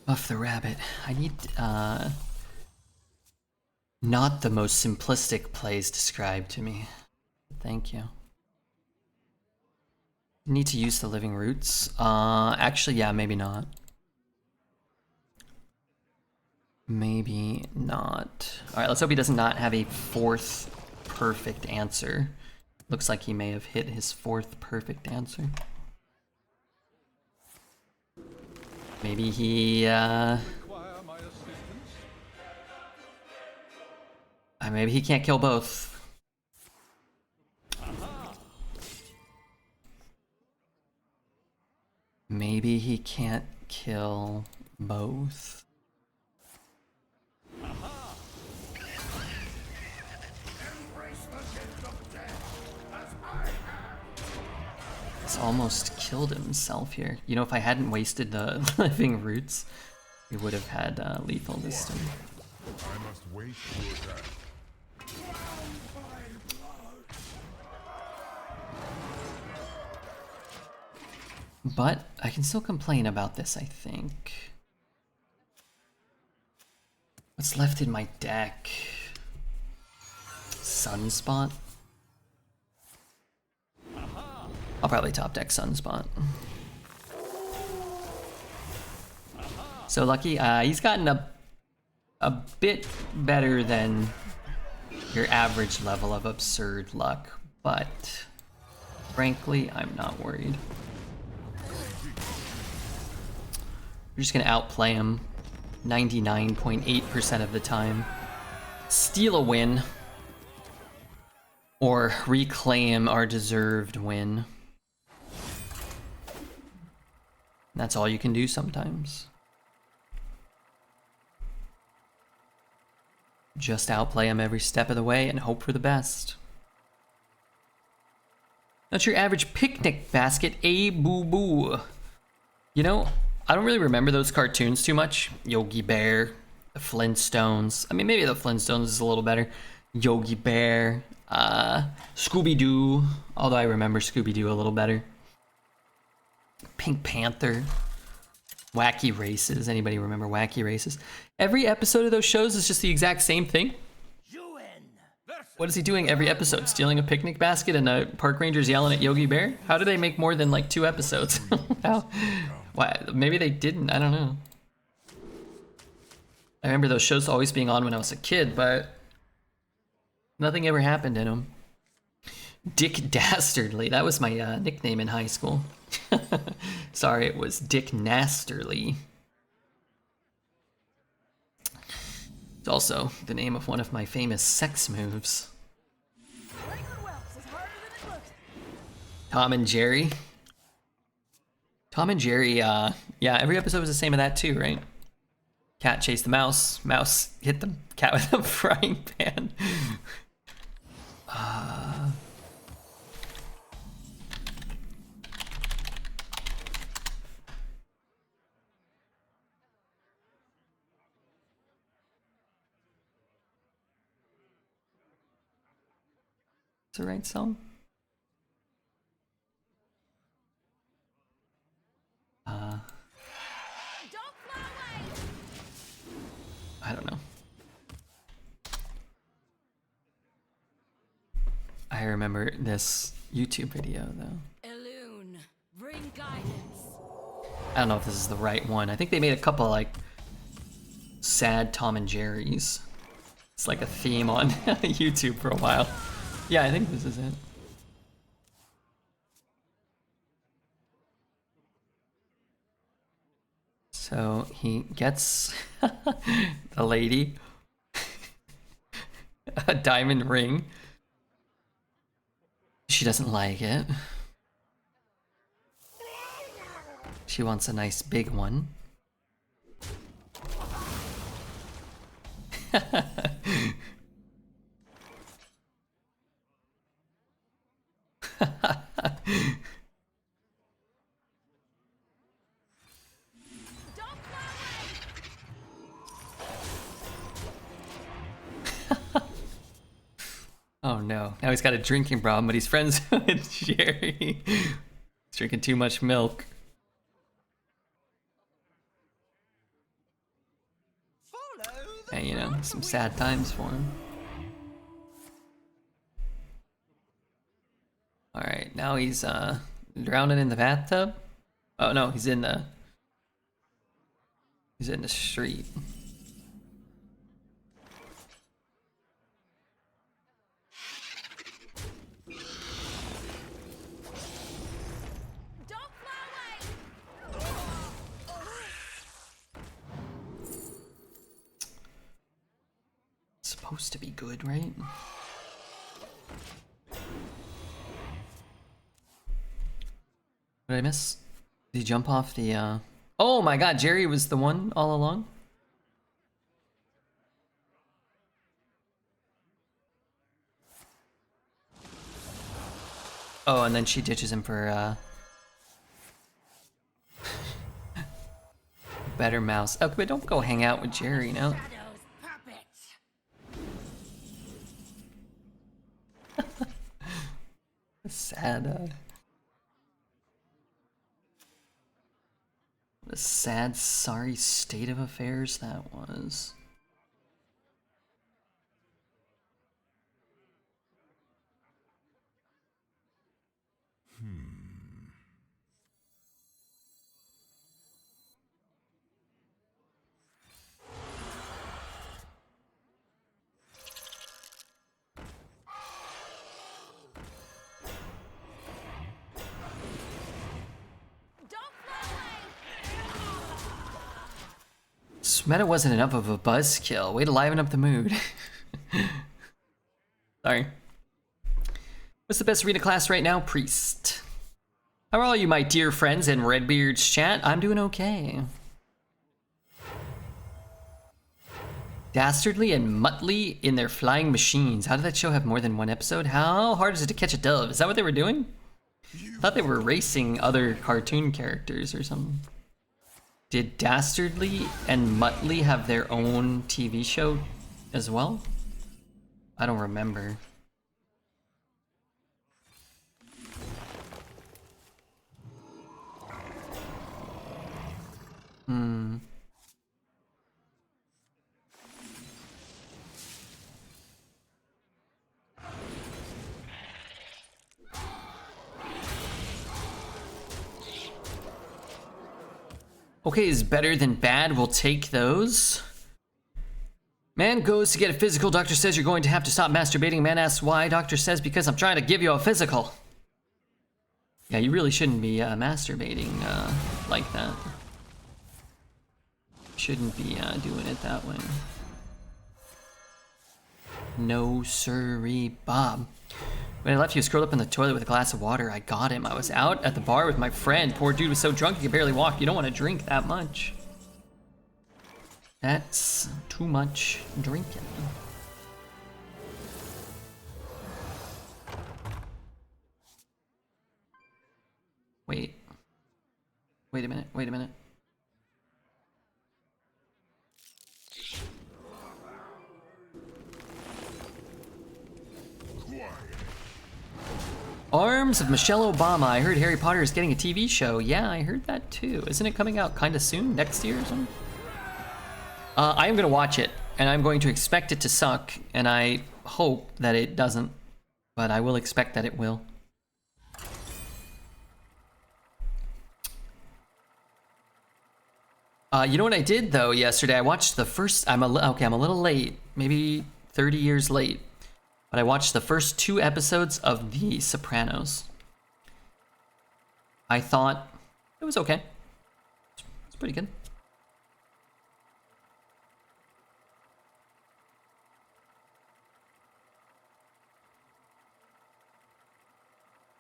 Buff the rabbit. I need, not the most simplistic plays described to me. Thank you. Need to use the living roots? Actually, yeah, maybe not. Maybe not. Alright, let's hope he does not have a 4th perfect answer. Looks like he may have hit his 4th perfect answer. Maybe he, maybe he can't kill both. Maybe he can't kill both. He's almost killed himself here. You know, if I hadn't wasted the living roots, we would have had lethal this turn. I must wait to attack. But I can still complain about this, I think. What's left in my deck? Sunspot? I'll probably top deck Sunspot. So Lucky, he's gotten a bit better than your average level of absurd luck, but frankly, I'm not worried. We're just gonna outplay him 99.8% of the time. Steal a win. Or reclaim our deserved win. That's all you can do sometimes. Just outplay him every step of the way and hope for the best. That's your average picnic basket, boo-boo. You know, I don't really remember those cartoons too much. Yogi Bear, the Flintstones. I mean, maybe the Flintstones is a little better. Yogi Bear, Scooby-Doo. Although I remember Scooby-Doo a little better. Pink Panther. Wacky Races. Anybody remember Wacky Races? Every episode of those shows is just the exact same thing. What is he doing every episode? Stealing a picnic basket and a park ranger's yelling at Yogi Bear? How do they make more than like 2 episodes? How? Why? Maybe they didn't. I don't know. I remember those shows always being on when I was a kid, but nothing ever happened in them. Dick Dastardly. That was my nickname in high school. Sorry, it was Dick Nasterly. It's also the name of one of my famous sex moves. Tom and Jerry. Tom and Jerry, yeah, every episode was the same of that too, right? Cat chased the mouse, mouse hit the cat with a frying pan. It's the right song. Don't fly away! I remember this YouTube video though. Elune, bring guidance. I don't know if this is the right one. I think they made a couple like sad Tom and Jerry's. It's like a theme on YouTube for a while. Yeah, I think this is it. So he gets the lady a diamond ring. She doesn't like it. She wants a nice big one. Oh no, now he's got a drinking problem, but he's friends with Jerry. He's drinking too much milk. And you know, some sad times for him. Alright, now he's drowning in the bathtub. Oh no, he's in the street. Supposed to be good, right? What did I miss? Did he jump off the Oh my god, Jerry was the one all along? Oh, and then she ditches him for better mouse. Oh, but don't go hang out with Jerry, no. Sad, what a sad, sorry state of affairs that was. Meta wasn't enough of a buzzkill. Way to liven up the mood. Sorry. What's the best arena class right now? Priest. How are all you, my dear friends in Redbeard's chat? I'm doing okay. Dastardly and Muttley in their flying machines. How did that show have more than one episode? How hard is it to catch a dove? Is that what they were doing? I thought they were racing other cartoon characters or something. Did Dastardly and Muttley have their own TV show as well? I don't remember. Okay, is better than bad. We'll take those. Man goes to get a physical. Doctor says you're going to have to stop masturbating. Man asks why. Doctor says because I'm trying to give you a physical. Yeah, you really shouldn't be masturbating like that. Shouldn't be doing it that way. No siree, Bob. When I left, he was curled up in the toilet with a glass of water. I got him. I was out at the bar with my friend. Poor dude was so drunk he could barely walk. You don't want to drink that much. That's too much drinking. Wait. Wait a minute. Wait a minute. Arms of Michelle Obama. I heard Harry Potter is getting a TV show. Yeah, I heard that too. Isn't it coming out kind of soon? Next year or something? I am going to watch it, and I'm going to expect it to suck, and I hope that it doesn't. but I will expect that it will. You know what I did though yesterday? I watched the first. I'm a little late, maybe 30 years late, but I watched the first 2 episodes of The Sopranos. I thought it was okay. It's pretty good.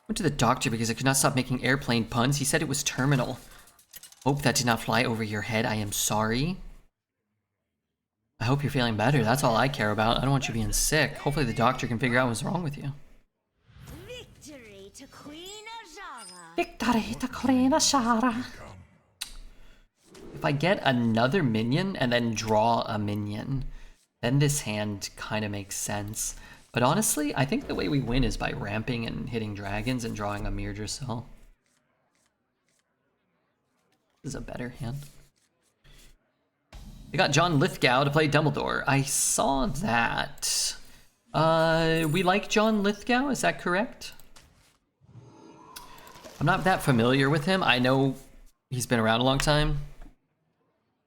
Went to the doctor because I could not stop making airplane puns. He said it was terminal. Hope that did not fly over your head. I am sorry. I hope you're feeling better. That's all I care about. I don't want you being sick. Hopefully the doctor can figure out what's wrong with you. Victory to Queen Ajara. Victory to Queen Ajara. If I get another minion and then draw a minion, then this hand kind of makes sense. But honestly, I think the way we win is by ramping and hitting dragons and drawing a Amirdrassil. This is a better hand. They got John Lithgow to play Dumbledore. I saw that. We like John Lithgow, is that correct? I'm not that familiar with him. I know he's been around a long time.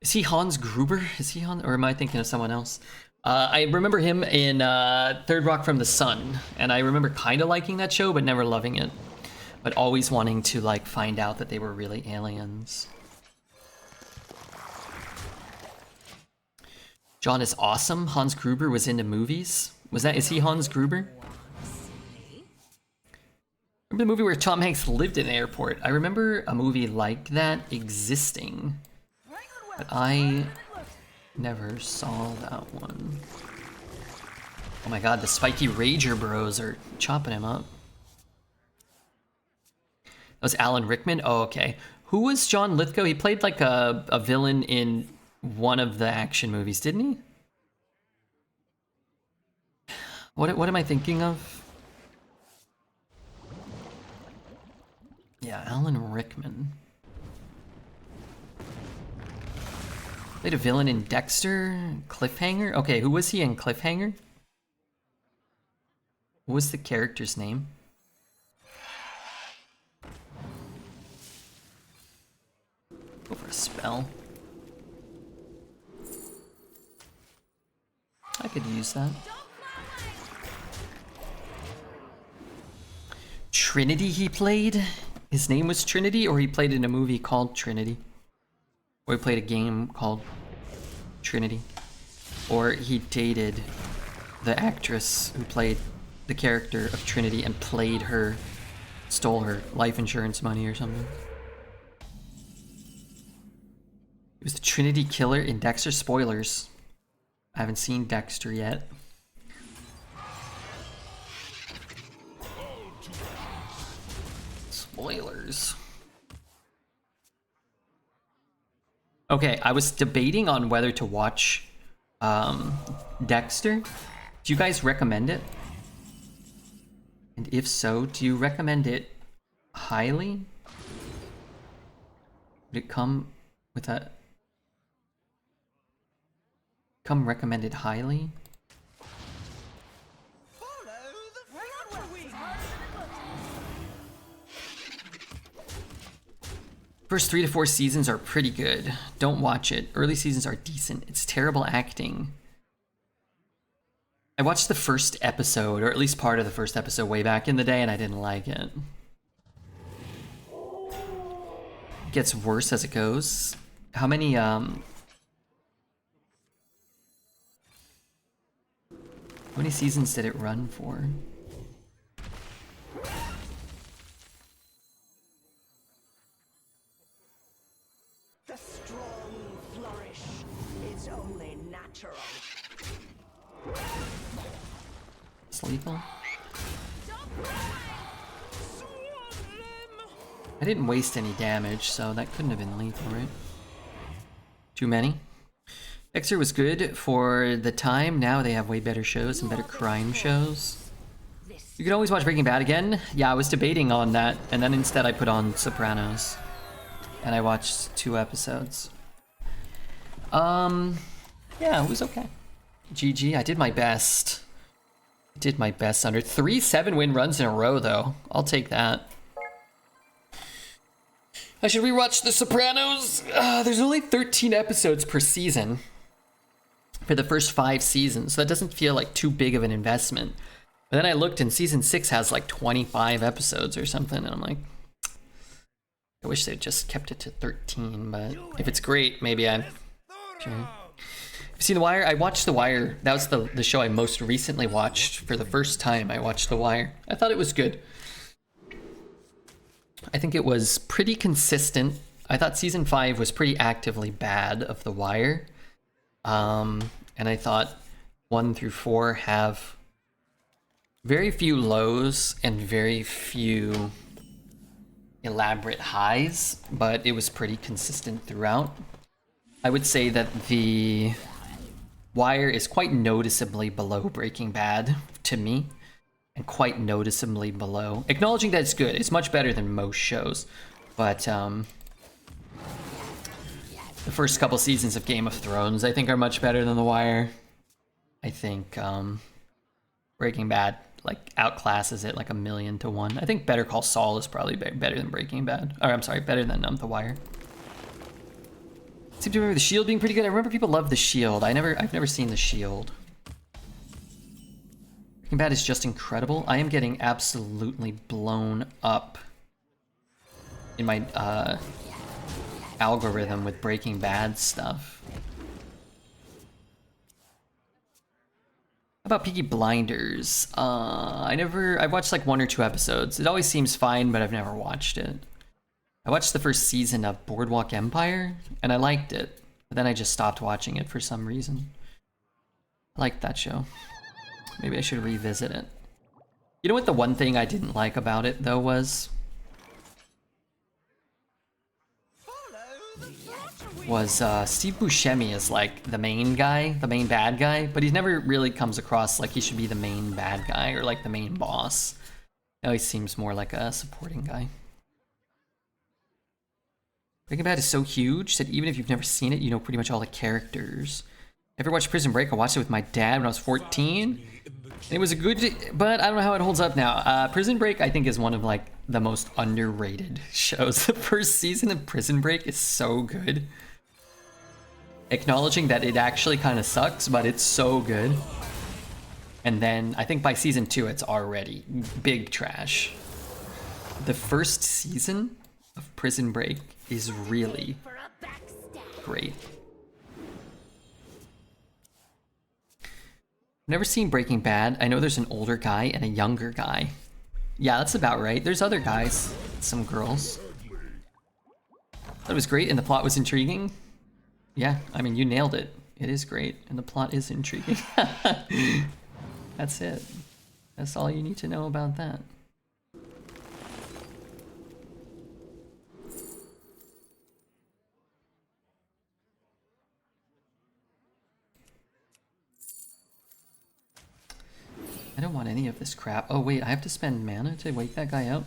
Is he Hans Gruber? Is he Hans, or am I thinking of someone else? I remember him in Third Rock from the Sun, and I remember kind of liking that show, but never loving it. But always wanting to like find out that they were really aliens. John is awesome. Hans Gruber was into movies. Is he Hans Gruber? Remember the movie where Tom Hanks lived in an airport? I remember a movie like that existing, but I never saw that one. Oh my god, the spiky Rager bros are chopping him up. That was Alan Rickman? Oh, okay. Who was John Lithgow? He played like a villain in one of the action movies, didn't he? What am I thinking of? Yeah, Alan Rickman. Played a villain in Dexter? Cliffhanger? Okay, who was he in Cliffhanger? What was the character's name? Go for a spell. I could use that. Trinity he played? His name was Trinity, or he played in a movie called Trinity? Or he played a game called Trinity? Or he dated the actress who played the character of Trinity and played her, stole her life insurance money or something? He was the Trinity killer in Dexter. Spoilers. I haven't seen Dexter yet. Spoilers. Okay, I was debating on whether to watch Dexter. Do you guys recommend it? And if so, do you recommend it highly? Would it come with a... come recommended highly? First 3 to 4 seasons are pretty good. Don't watch it. Early seasons are decent. It's terrible acting. I watched the first episode, or at least part of the first episode way back in the day, and I didn't like it. It gets worse as it goes. How many seasons did it run for? The strong flourish. It's only natural. It's lethal. I didn't waste any damage, so that couldn't have been lethal, right? Too many? Dexter was good for the time. Now they have way better shows and better crime shows. You can always watch Breaking Bad again. Yeah, I was debating on that, and then instead I put on Sopranos. And I watched 2 episodes. Yeah, it was okay. GG, I did my best. Did my best under 3 7-win runs in a row, though. I'll take that. I should rewatch The Sopranos. There's only 13 episodes per season for the first 5 seasons, so that doesn't feel like too big of an investment. But then I looked, and season 6 has like 25 episodes or something, and I'm like, I wish they'd just kept it to 13. But if it's great, maybe I'm. Sure. You seen The Wire? I watched The Wire. That was the show I most recently watched. For the first time, I watched The Wire. I thought it was good. I think it was pretty consistent. I thought season 5 was pretty actively bad of The Wire. And I thought 1 through 4 have very few lows and very few elaborate highs, but it was pretty consistent throughout. I would say that The Wire is quite noticeably below Breaking Bad to me, and quite noticeably below. Acknowledging that it's good, it's much better than most shows, but the first couple seasons of Game of Thrones, I think, are much better than The Wire. I think Breaking Bad like outclasses it like 1,000,000 to 1. I think Better Call Saul is probably better than Breaking Bad. Or I'm sorry, better than The Wire. I seem to remember The Shield being pretty good. I remember people love The Shield. I've never seen The Shield. Breaking Bad is just incredible. I am getting absolutely blown up in my algorithm with Breaking Bad stuff. How about Peaky Blinders? I've watched like 1 or 2 episodes. It always seems fine, but I've never watched it. I watched the first season of Boardwalk Empire, and I liked it. But then I just stopped watching it for some reason. I liked that show. Maybe I should revisit it. You know what the one thing I didn't like about it, though, was? Steve Buscemi is like the main guy, the main bad guy, but he never really comes across like he should be the main bad guy or like the main boss. Now he seems more like a supporting guy. Breaking Bad is so huge that even if you've never seen it, you know pretty much all the characters. Ever watched Prison Break? I watched it with my dad when I was 14. And it was a good, but I don't know how it holds up now. Prison Break, I think, is one of like the most underrated shows. The first season of Prison Break is so good. Acknowledging that it actually kind of sucks, but it's so good. And then I think by season 2, it's already big trash. The first season of Prison Break is really great. Never seen Breaking Bad. I know there's an older guy and a younger guy. Yeah, that's about right. There's other guys, some girls. That was great and the plot was intriguing. Yeah, I mean, you nailed it. It is great and the plot is intriguing. That's it. That's all you need to know about that. I don't want any of this crap. Oh wait, I have to spend mana to wake that guy up?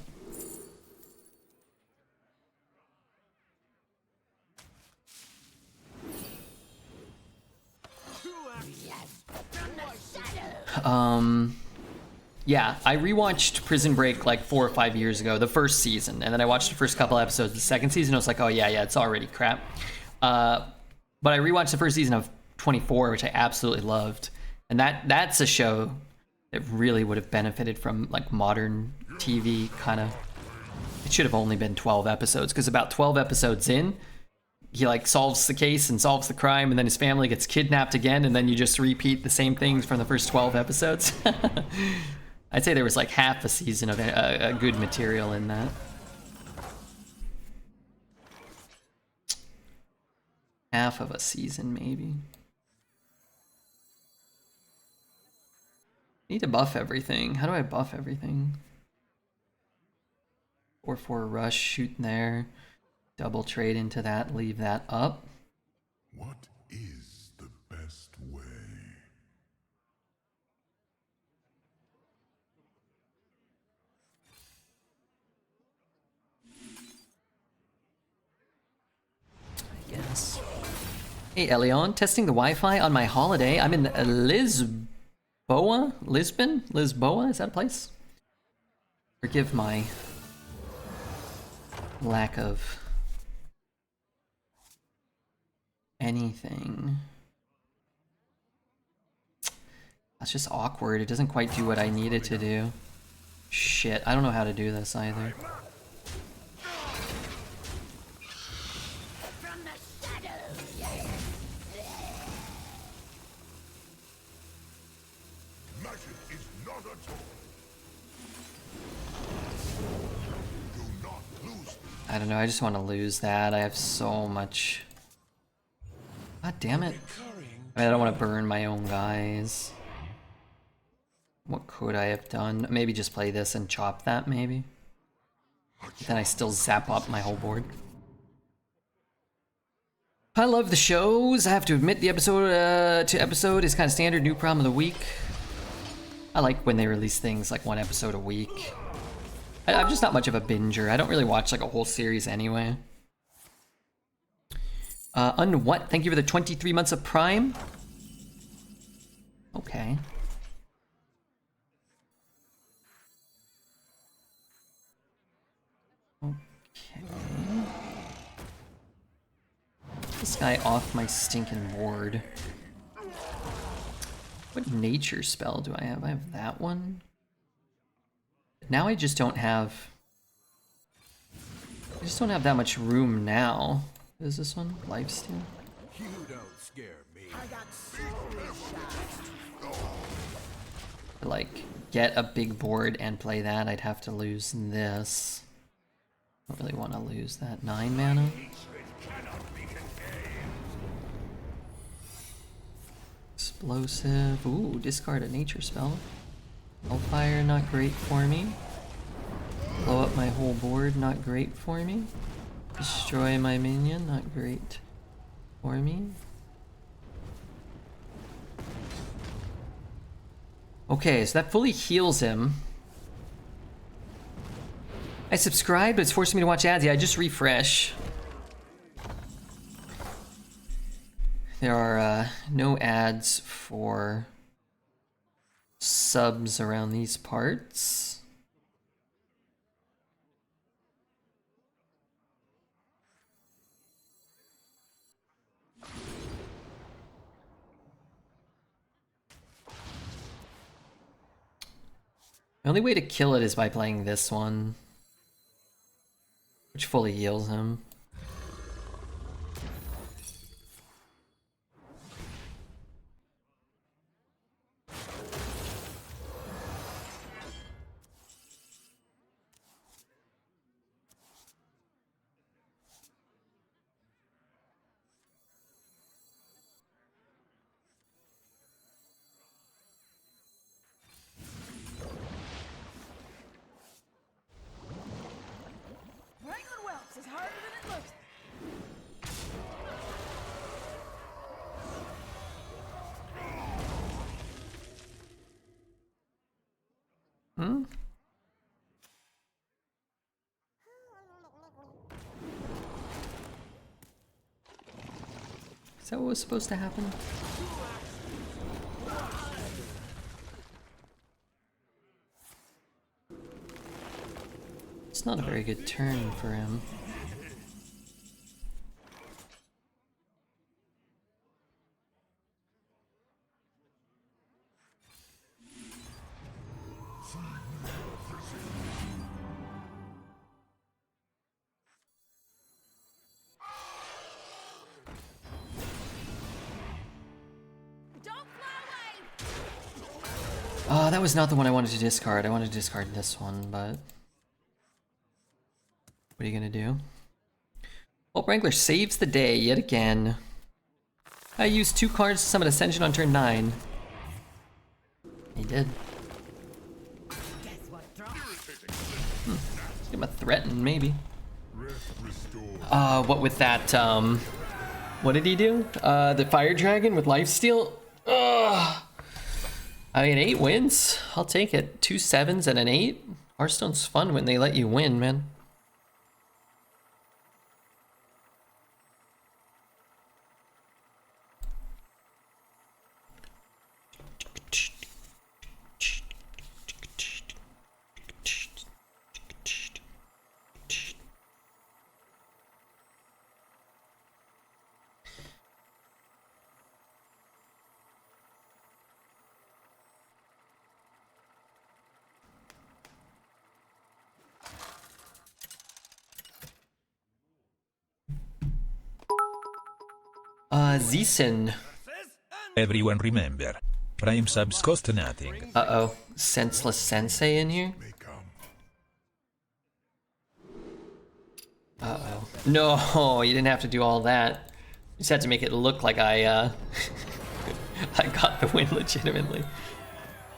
Yeah, I rewatched Prison Break like 4 or 5 years ago, the first season, and then I watched the first couple episodes. The second season, I was like, oh yeah, it's already crap. But I rewatched the first season of 24, which I absolutely loved, and that's a show that really would have benefited from like modern TV kind of. It should have only been 12 episodes, because about 12 episodes in, he like solves the case and solves the crime, and then his family gets kidnapped again, and then you just repeat the same things from the first 12 episodes. I'd say there was like half a season of a good material in that. Half of a season, maybe. Need to buff everything. How do I buff everything? 4/4 rush, shoot there. Double trade into that, leave that up. What is the best way? I guess. Hey Elion, testing the Wi-Fi on my holiday. I'm in Lisbon. Lisboa? Lisbon? Lisboa? Is that a place? Forgive my lack of anything. That's just awkward. It doesn't quite do what I need it to do. Shit, I don't know how to do this either. From the shadows. Magic is not a toy. Do not lose. I don't know, I just want to lose that. I have so much. God damn it. I don't want to burn my own guys. What could I have done? Maybe just play this and chop that, maybe. Then I still zap up my whole board. I love the shows. I have to admit, the episode to episode is kind of standard. New problem of the week. I like when they release things like one episode a week. I'm just not much of a binger. I don't really watch like a whole series anyway. Unwhat, thank you for the 23 months of Prime. Okay. Okay. This guy off my stinking board. What nature spell do I have? I have that one. Now I just don't have... I just don't have that much room now. What is this one? Lifesteal? You don't scare me. I got so shy. To like get a big board and play that, I'd have to lose this. Don't really want to lose that 9 mana. Explosive. Ooh, discard a nature spell. Hellfire, not great for me. Blow up my whole board, not great for me. Destroy my minion, not great for me. Okay, so that fully heals him. I subscribed, but it's forcing me to watch ads. Yeah, I just refresh. There are no ads for subs around these parts. The only way to kill it is by playing this one, which fully heals him. Wrangling whelps is harder than it looks. Hmm? Is that what was supposed to happen? It's not a very good turn for him. Don't fly away! That was not the one I wanted to discard. I wanted to discard this one, but... What are you gonna do? Well, Wrangler saves the day yet again. I used 2 cards to summon Ascension on turn 9. He did. Give him a threaten, maybe. What with that, what did he do? The Fire Dragon with Lifesteal? Ugh. I mean, 8 wins. I'll take it. 2 7s and an 8. Hearthstone's fun when they let you win, man. Zeeson. Everyone remember, Prime subs cost nothing. Uh-oh. Senseless Sensei in here? May come. Uh-oh. No, you didn't have to do all that. You just had to make it look like I I got the win legitimately.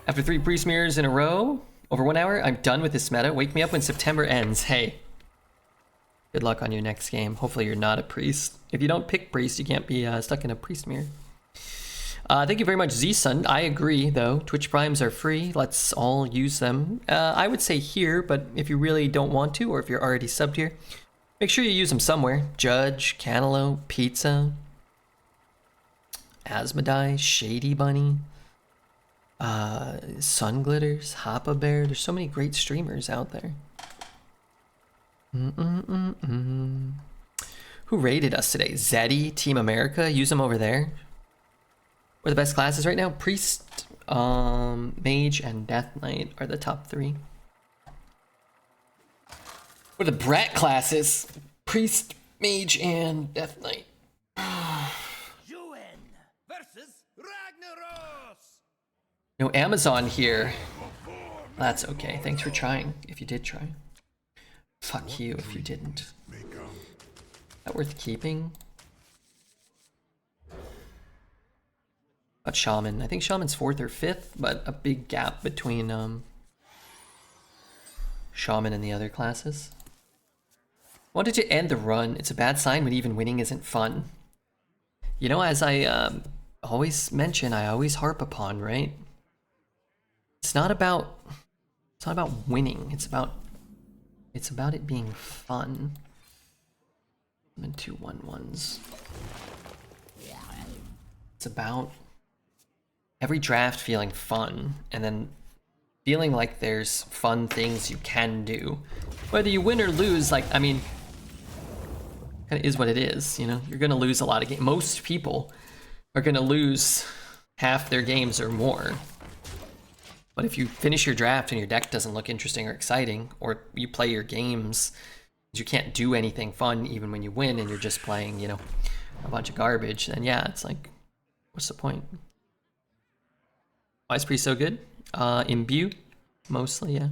After 3 priest mirrors in a row, over 1 hour, I'm done with this meta. Wake me up when September ends. Hey. Good luck on your next game. Hopefully you're not a priest. If you don't pick priest, you can't be stuck in a priest mirror. Thank you very much, Z-Sun. I agree, though. Twitch Primes are free. Let's all use them. I would say here, but if you really don't want to, or if you're already subbed here, make sure you use them somewhere. Judge, Cantaloupe, Pizza, Asmodee, Shady Bunny, Sun Glitters, Hoppa Bear. There's so many great streamers out there. Who raided us today? Zeddy, Team America. Use them over there. We're the best classes right now. Priest, Mage, and Death Knight are the top 3. We're the brat classes. Priest, Mage, and Death Knight. Juin versus Ragnaros. No Amazon here. That's okay. Thanks for trying, if you did try. Fuck you if you didn't. May come. That worth keeping? About Shaman. I think Shaman's 4th or 5th, but a big gap between Shaman and the other classes. Wanted to end the run. It's a bad sign when even winning isn't fun. You know, as I always mention, I always harp upon, right? It's not about winning. It's about it being fun. I'm in 2 1-1s. It's about every draft feeling fun, and then feeling like there's fun things you can do. Whether you win or lose, like, I mean, kind of is what it is, you know? You're gonna lose a lot of games. Most people are gonna lose half their games or more. But if you finish your draft and your deck doesn't look interesting or exciting, or you play your games, you can't do anything fun even when you win and you're just playing, you know, a bunch of garbage, then yeah, it's like, what's the point? Why is Priest so good? Imbue, mostly, yeah.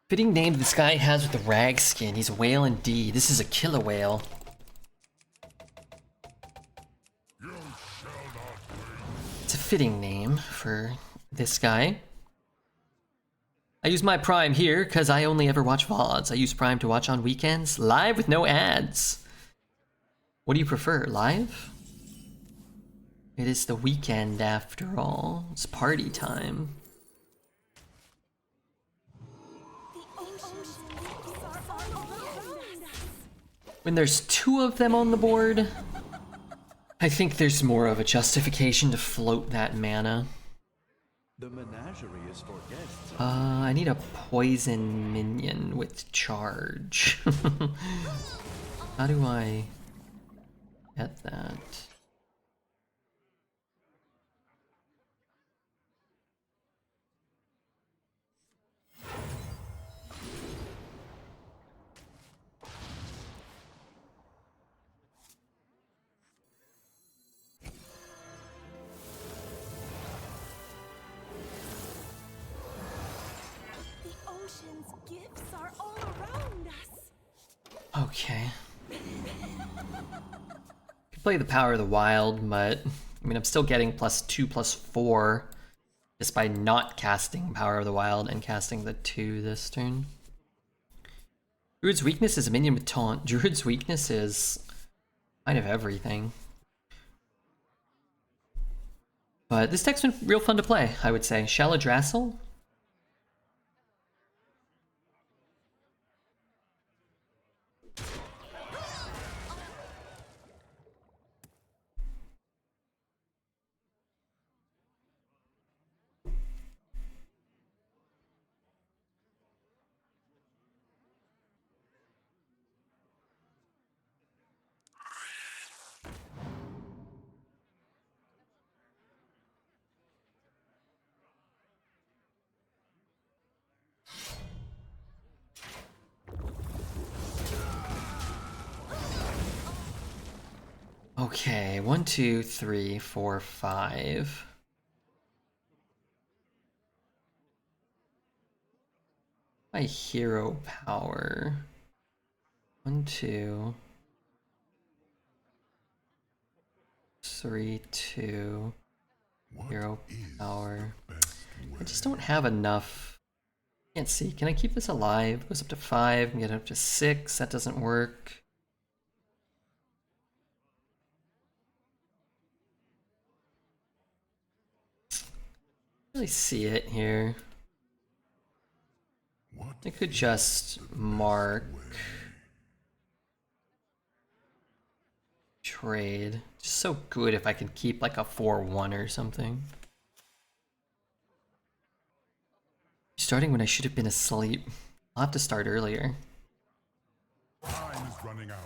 Fitting name this guy has with the rag skin. He's a whale indeed. This is a killer whale. It's a fitting name for this guy. I use my Prime here because I only ever watch VODs. I use Prime to watch on weekends, live with no ads. What do you prefer, live? It is the weekend after all. It's party time. When there's 2 of them on the board, I think there's more of a justification to float that mana. The menagerie is for guests. I need a poison minion with charge. How do I get that? Gifts are all around us. Okay. Could play the Power of the Wild, but I mean, I'm still getting +2/+4 just by not casting Power of the Wild and casting the 2 this turn. Druid's weakness is a minion with taunt. Druid's weakness is kind of everything. But this deck's been real fun to play, I would say. Amirdrassil? Okay, 1, 2, 3, 4, 5. My hero power. 1, 2, 3, 2. Hero power. I just don't have enough. Can't see. Can I keep this alive? It goes up to 5. Can get it up to 6. That doesn't work. Really see it here. I could just mark trade. Just so good if I can keep like a 4-1 or something. Starting when I should have been asleep. I'll have to start earlier. Time is running out.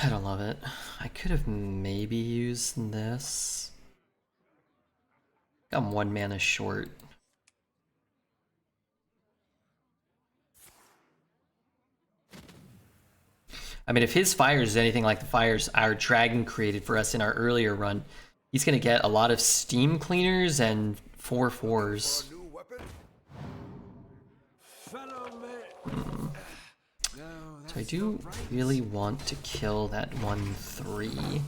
I don't love it. I could have maybe used this. I'm 1 mana short. I mean, if his fires is anything like the fires our dragon created for us in our earlier run, he's gonna get a lot of steam cleaners and 4/4s. So I do really want to kill that 1/3,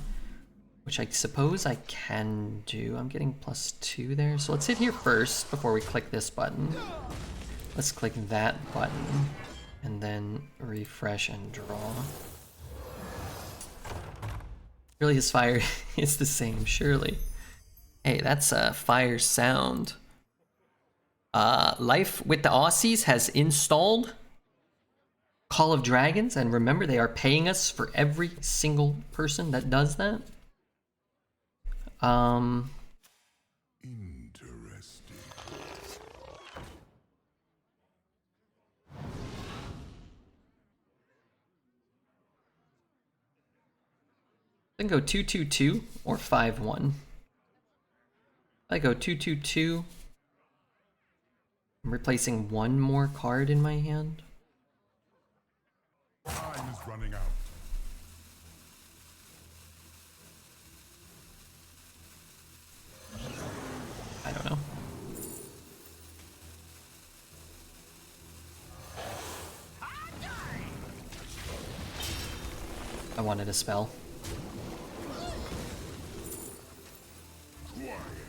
which I suppose I can do. I'm getting +2 there, so let's hit here first before we click this button. Let's click that button and then refresh and draw. Really, his fire is the same, surely. Hey, that's a fire sound. Life with the Aussies has installed Call of Dragons, and remember, they are paying us for every single person that does that. Interesting. I can go 2/2/2 or 5/1. I go 2/2/2. I'm replacing 1 more card in my hand. Time is running out. I don't know. I wanted a spell.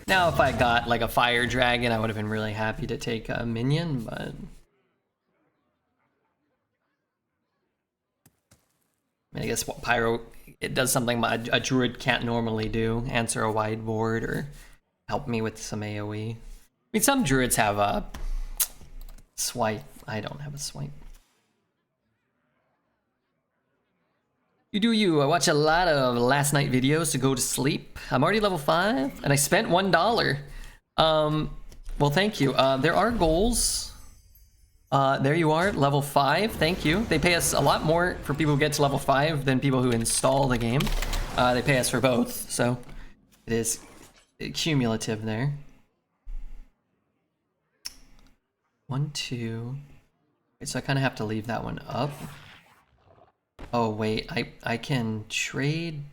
Now, if I got like a fire dragon, I would have been really happy to take a minion, but I mean, I guess what Pyro, it does something a druid can't normally do, answer a wide board or help me with some AoE. I mean, some druids have a swipe. I don't have a swipe. You do you. I watch a lot of last night videos to go to sleep. I'm already level 5 and I spent $1. Well, thank you. There are goals. There you are, level 5. Thank you. They pay us a lot more for people who get to level 5 than people who install the game. They pay us for both, so it is cumulative there. 1, 2. Okay, so I kind of have to leave that one up. Oh wait, I can trade.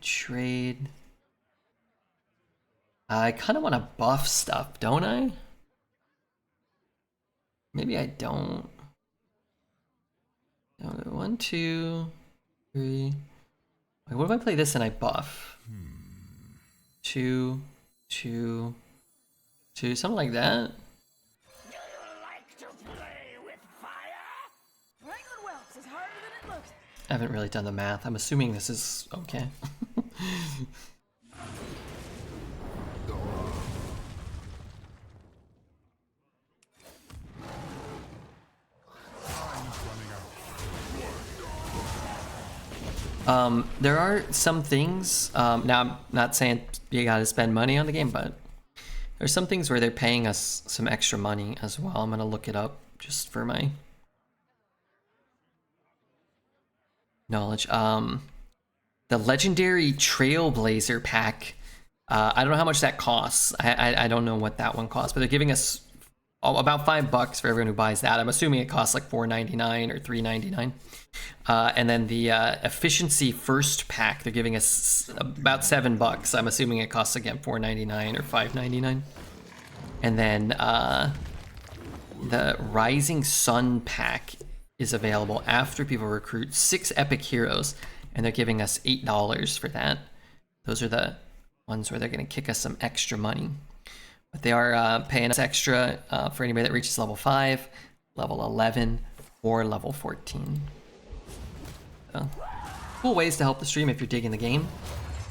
I kind of want to buff stuff, don't I? Maybe I don't. 1, 2, 3. Wait, what if I play this and I buff? 2, 2, 2, something like that. Do you like to play with fire? Wrangling whelps is harder than it looks. I haven't really done the math. I'm assuming this is okay. There are some things, now I'm not saying you gotta spend money on the game, but there's some things where they're paying us some extra money as well. I'm gonna look it up just for my knowledge. the legendary Trailblazer pack. I don't know how much that costs. I don't know what that one costs, but they're giving us about $5 for everyone who buys that. I'm assuming it costs like $4.99 or $3.99. And then the efficiency first pack, they're giving us about $7. I'm assuming it costs again $4.99 or $5.99. And then the Rising Sun pack is available after people recruit 6 epic heroes, and they're giving us $8 for that. Those are the ones where they're going to kick us some extra money. But they are paying us extra for anybody that reaches level 5, level 11, or level 14. So, cool ways to help the stream if you're digging the game.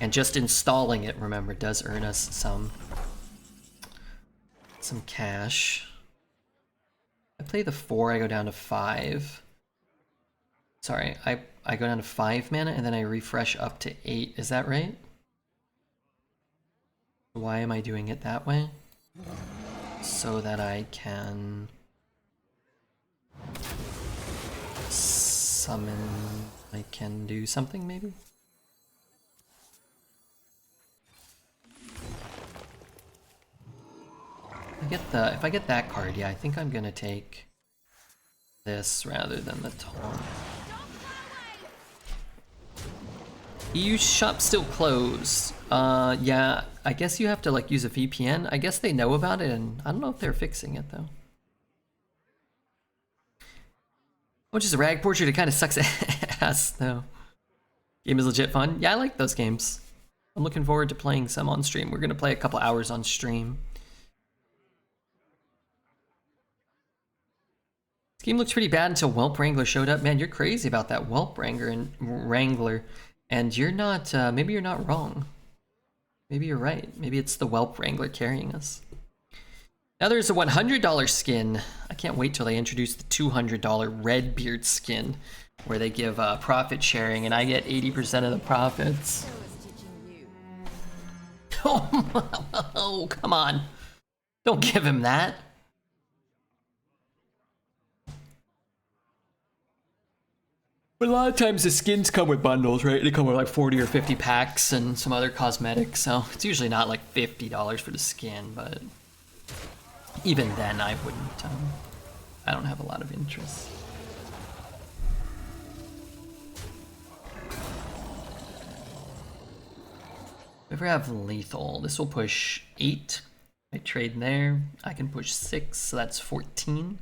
And just installing it, remember, does earn us some cash. I play the 4, I go down to 5. Sorry, I go down to 5 mana and then I refresh up to 8. Is that right? Why am I doing it that way? So that I can summon, I can do something maybe? If I get that card, yeah, I think I'm gonna take this rather than the taunt. EU shop still closed. Yeah, I guess you have to like use a VPN. I guess they know about it, and I don't know if they're fixing it though. Which is a rag portrait, it kind of sucks ass though. Game is legit fun. Yeah, I like those games. I'm looking forward to playing some on stream. We're gonna play a couple hours on stream. This game looks pretty bad until Whelp Wrangler showed up. Man, you're crazy about that Whelp Wrangler, and you're not. Maybe you're not wrong. Maybe you're right. Maybe it's the Whelp Wrangler carrying us. Now there's a $100 skin. I can't wait till they introduce the $200 Redbeard skin, where they give profit sharing, and I get 80% of the profits. Oh, come on! Don't give him that. But a lot of times the skins come with bundles, right? They come with like 40 or 50 packs and some other cosmetics, so it's usually not like $50 for the skin, but even then I wouldn't, I don't have a lot of interest. If we have lethal, this will push 8. I trade there. I can push 6, so that's 14.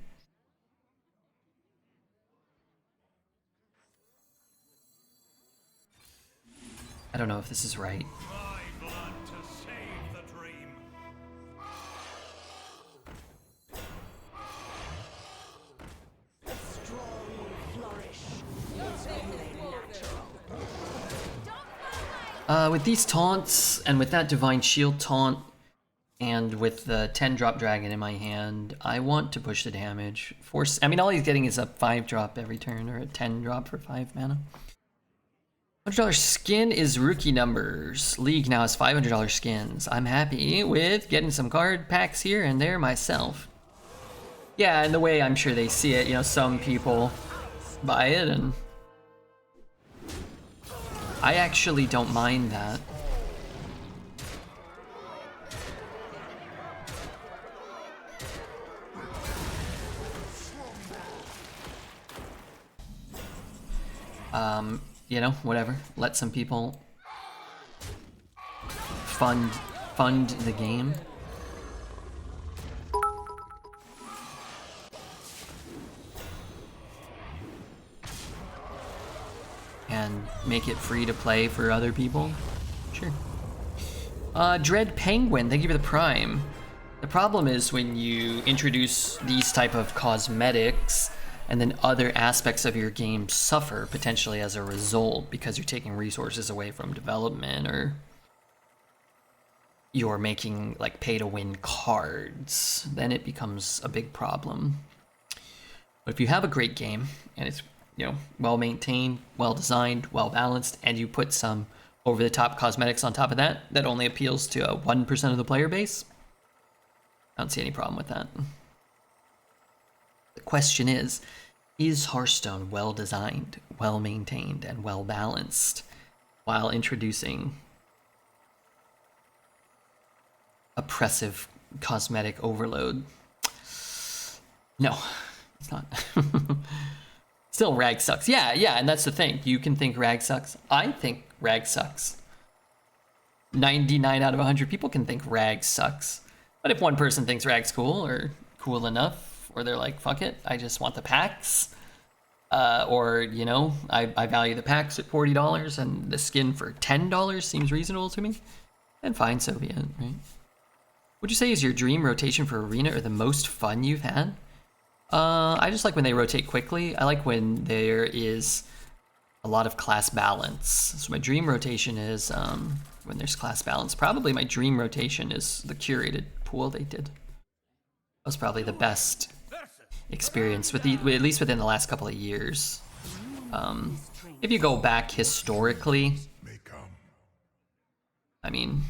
I don't know if this is right. With these taunts, and with that Divine Shield taunt, and with the 10-drop dragon in my hand, I want to push the damage. I mean, all he's getting is a 5-drop every turn, or a 10-drop for 5 mana. $100 skin is rookie numbers. League now has $500 skins. I'm happy with getting some card packs here and there myself. Yeah, and the way I'm sure they see it, you know, some people buy it, and I actually don't mind that. You know, whatever. Let some people fund the game. And make it free to play for other people. Sure. Dread Penguin, thank you for the Prime. The problem is when you introduce these type of cosmetics, and then other aspects of your game suffer potentially as a result because you're taking resources away from development, or you're making like pay-to-win cards, then it becomes a big problem. But if you have a great game and it's, you know, well maintained, well designed, well balanced, and you put some over-the-top cosmetics on top of that, that only appeals to 1% of the player base, I don't see any problem with that. The question is Hearthstone well designed, well maintained, and well balanced? while introducing oppressive cosmetic overload. No, it's not. Still, Rag sucks. Yeah, and that's the thing. You can think Rag sucks. I think Rag sucks. 99 out of 100 people can think Rag sucks. But if one person thinks Rag's cool or cool enough, or they're like, fuck it, I just want the packs, or, you know, I value the packs at $40 and the skin for $10 seems reasonable to me, then fine, so be it, right? Would you say is your dream rotation for Arena or the most fun you've had? I just like when they rotate quickly. I like when there is a lot of class balance. So my dream rotation is when there's class balance. Probably my dream rotation is the curated pool they did. That was probably the best experience, at least within the last couple of years. If you go back historically, I mean,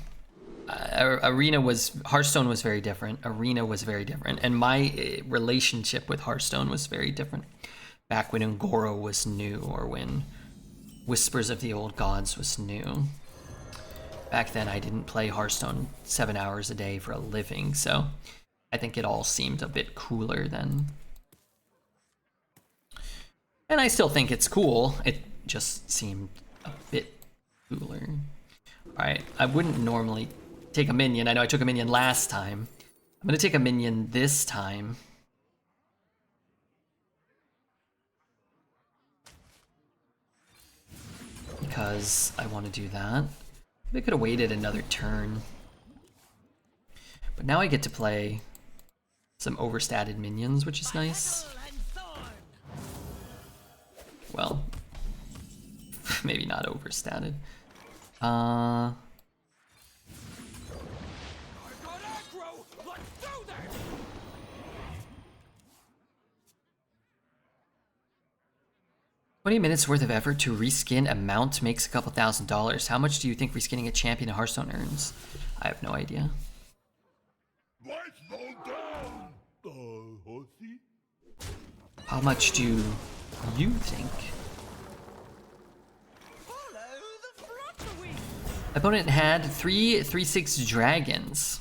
Hearthstone was very different. Arena was very different. And my relationship with Hearthstone was very different. Back when Ungoro was new, or when Whispers of the Old Gods was new. Back then I didn't play Hearthstone 7 hours a day for a living, so I think it all seemed a bit cooler then. And I still think it's cool, it just seemed a bit cooler. Alright, I wouldn't normally take a minion. I know I took a minion last time. I'm gonna take a minion this time. Because I want to do that. They could have waited another turn. But now I get to play some overstated minions, which is nice. Well, maybe not overstated. 20 minutes worth of effort to reskin a mount makes a couple $1,000s. How much do you think reskinning a champion in Hearthstone earns? I have no idea. How much do you think? Opponent had 3/3/6 dragons.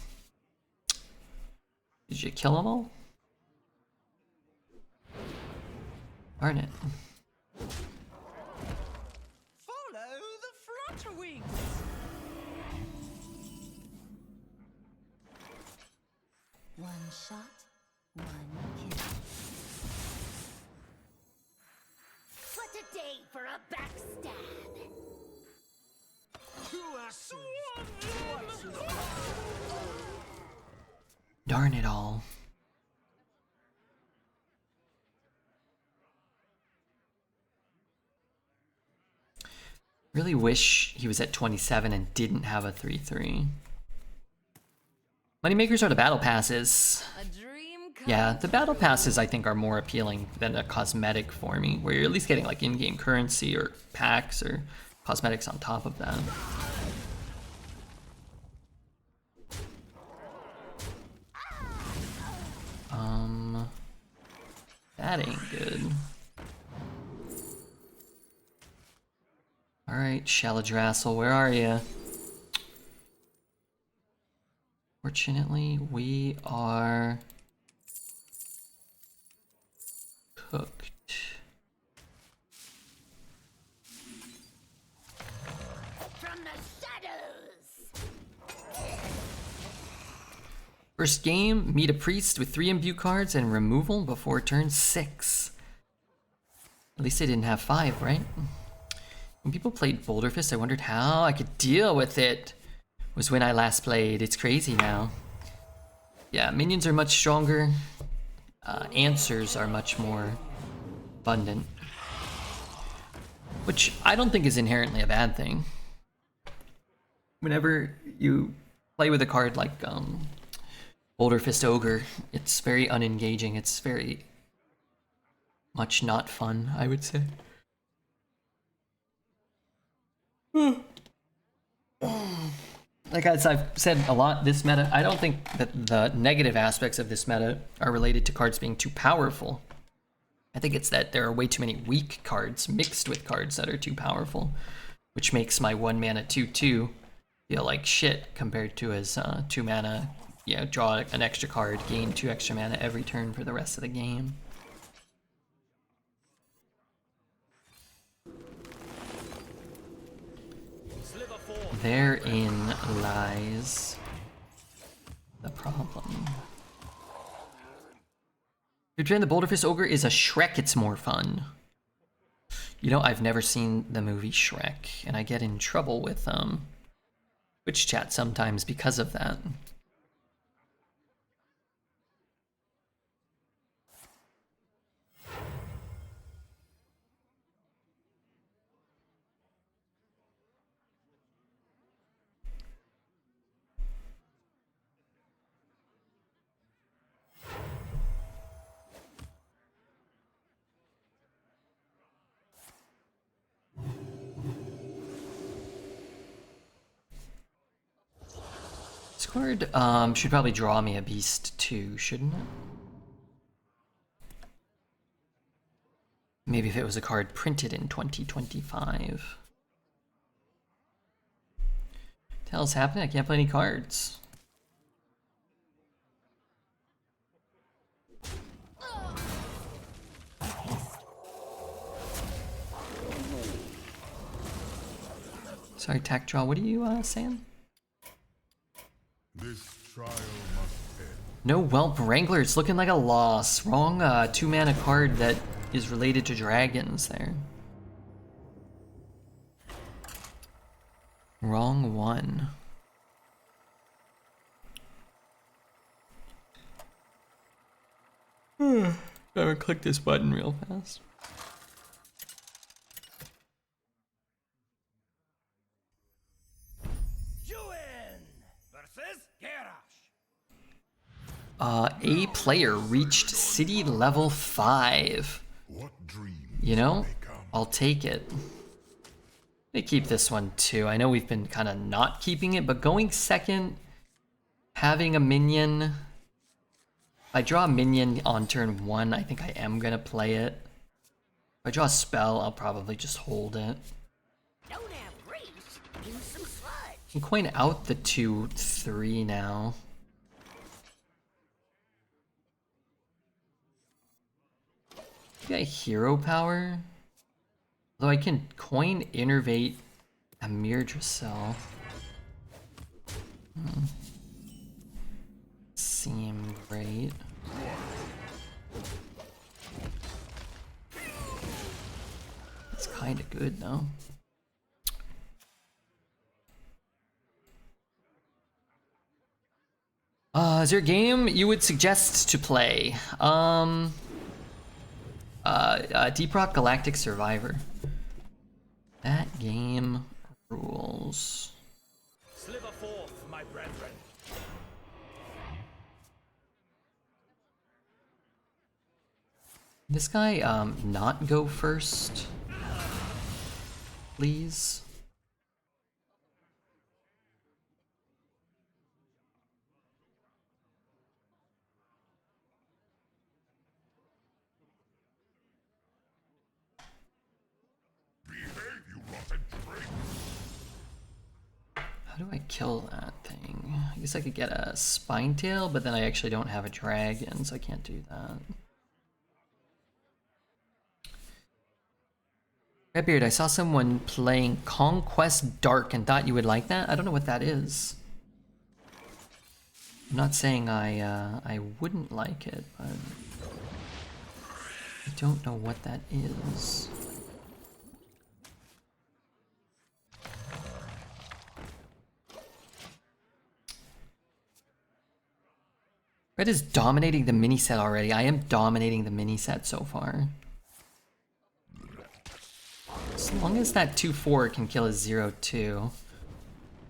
Did you kill them all? Darn it. Follow the flutter wings. One shot, one kill. What a day for a backstab! Darn it all. Really wish he was at 27 and didn't have a 3/3. Moneymakers are the battle passes. Yeah, the battle passes I think are more appealing than a cosmetic for me, where you're at least getting like in-game currency or packs or cosmetics on top of that. That ain't good. Alright, Amirdrassil, where are you? Fortunately, we are cooked. From the shadows! First game, meet a priest with 3 imbue cards and removal before turn 6. At least they didn't have 5, right? When people played Boulder Fist, I wondered how I could deal with it. Was when I last played. It's crazy now. Yeah, minions are much stronger. Answers are much more abundant. Which I don't think is inherently a bad thing. Whenever you play with a card like Boulder Fist Ogre, it's very unengaging. It's very much not fun, I would say. Like as I've said a lot, this meta, I don't think that the negative aspects of this meta are related to cards being too powerful. I think it's that there are way too many weak cards mixed with cards that are too powerful. which makes my 1 mana 2/2 feel like shit compared to his 2 mana, draw an extra card, gain 2 extra mana every turn for the rest of the game. Therein lies the problem. If you're the Boulderfist Ogre is a Shrek, it's more fun. You know, I've never seen the movie Shrek, and I get in trouble with Twitch chat sometimes because of that. This card should probably draw me a beast too, shouldn't it? Maybe if it was a card printed in 2025. What the hell's happening? I can't play any cards. Sorry, Tack Draw, what are you saying? This trial must end. No Whelp Wrangler, it's looking like a loss. Wrong 2 mana card that is related to dragons there. Wrong one. Gotta click this button real fast. A player reached city level 5. What dreams You know, may come? I'll take it. They keep this one too. I know we've been kind of not keeping it, but going second, having a minion. If I draw a minion on turn 1, I think I am gonna play it. If I draw a spell, I'll probably just hold it. Don't have grease. Use some sludge. I can coin out the 2/3 now. Got hero power. Although I can coin innervate Amirdrassil. Seem great. It's kind of good though. Is there a game you would suggest to play? Deep Rock Galactic Survivor. That game rules. Sliver forth, my brethren. This guy, not go first, please. Behave, you rotten drink! How do I kill that thing? I guess I could get a Spine Tail, but then I actually don't have a dragon, so I can't do that. Redbeard, I saw someone playing Conquest Dark and thought you would like that. I don't know what that is. I'm not saying I wouldn't like it, but I don't know what that is. Red is dominating the mini set already. I am dominating the mini set so far. As long as that 2/4 can kill a 0/2,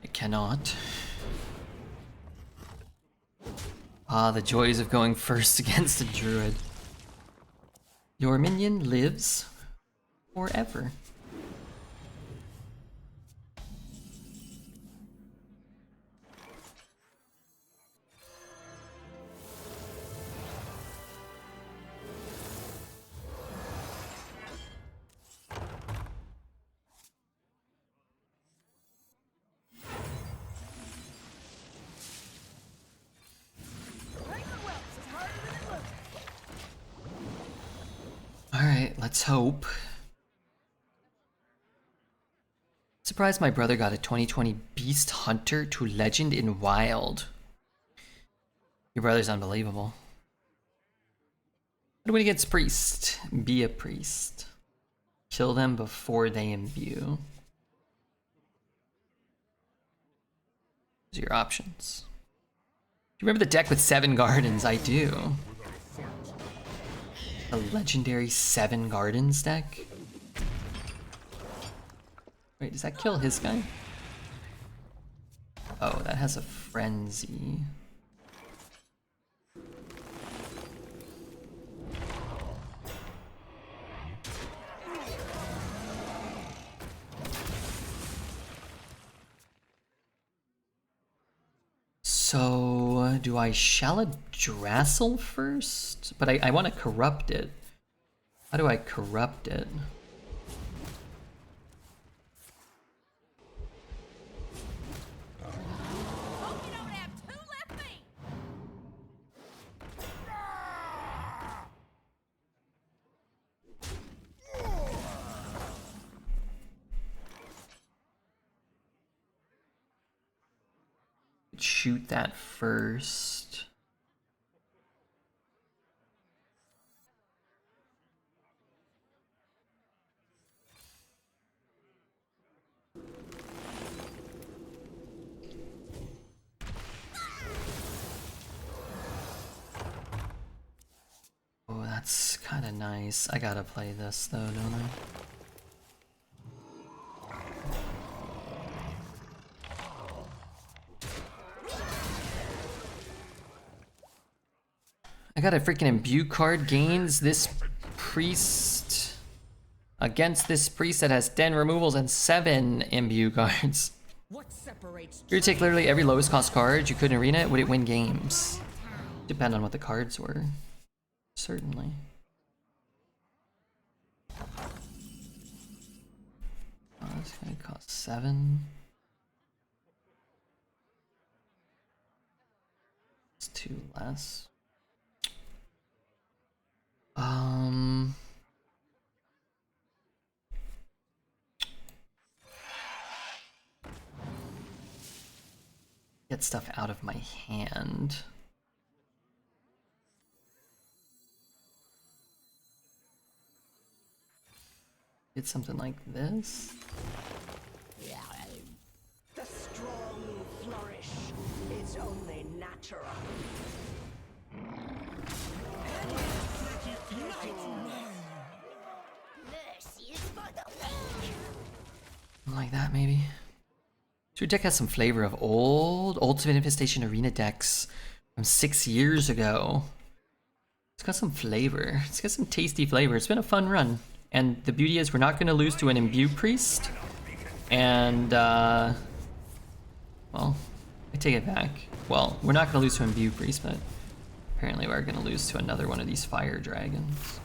it cannot. Ah, the joys of going first against a druid. Your minion lives forever. Alright, let's hope. Surprised my brother got a 2020 Beast Hunter to Legend in Wild. Your brother's unbelievable. How do we against Priest? Be a Priest. Kill them before they imbue. Those are your options. Do you remember the deck with 7 Gardens? I do. A legendary 7 Gardens deck? Wait, does that kill his guy? Oh, that has a Frenzy. So, do I Amirdrassil first? But I want to corrupt it. How do I corrupt it? Shoot that first. Oh, that's kind of nice. I gotta play this though, don't I? I got a freaking imbue card. Gains this priest against this priest that has 10 removals and 7 imbue cards. What separates You take literally every lowest cost card you could in Arena, would it win games? Depend on what the cards were. Certainly. Oh, this guy costs 7. It's 2 less. Get stuff out of my hand. Get something like this. The strong flourish. It's only natural. Like that, maybe. Your deck has some flavor of old Ultimate Infestation Arena decks from 6 years ago. It's got some flavor. It's got some tasty flavor. It's been a fun run. And the beauty is we're not going to lose to an Imbue Priest. And, well, I take it back. Well, we're not going to lose to Imbue Priest, but apparently we're going to lose to another one of these Fire Dragons.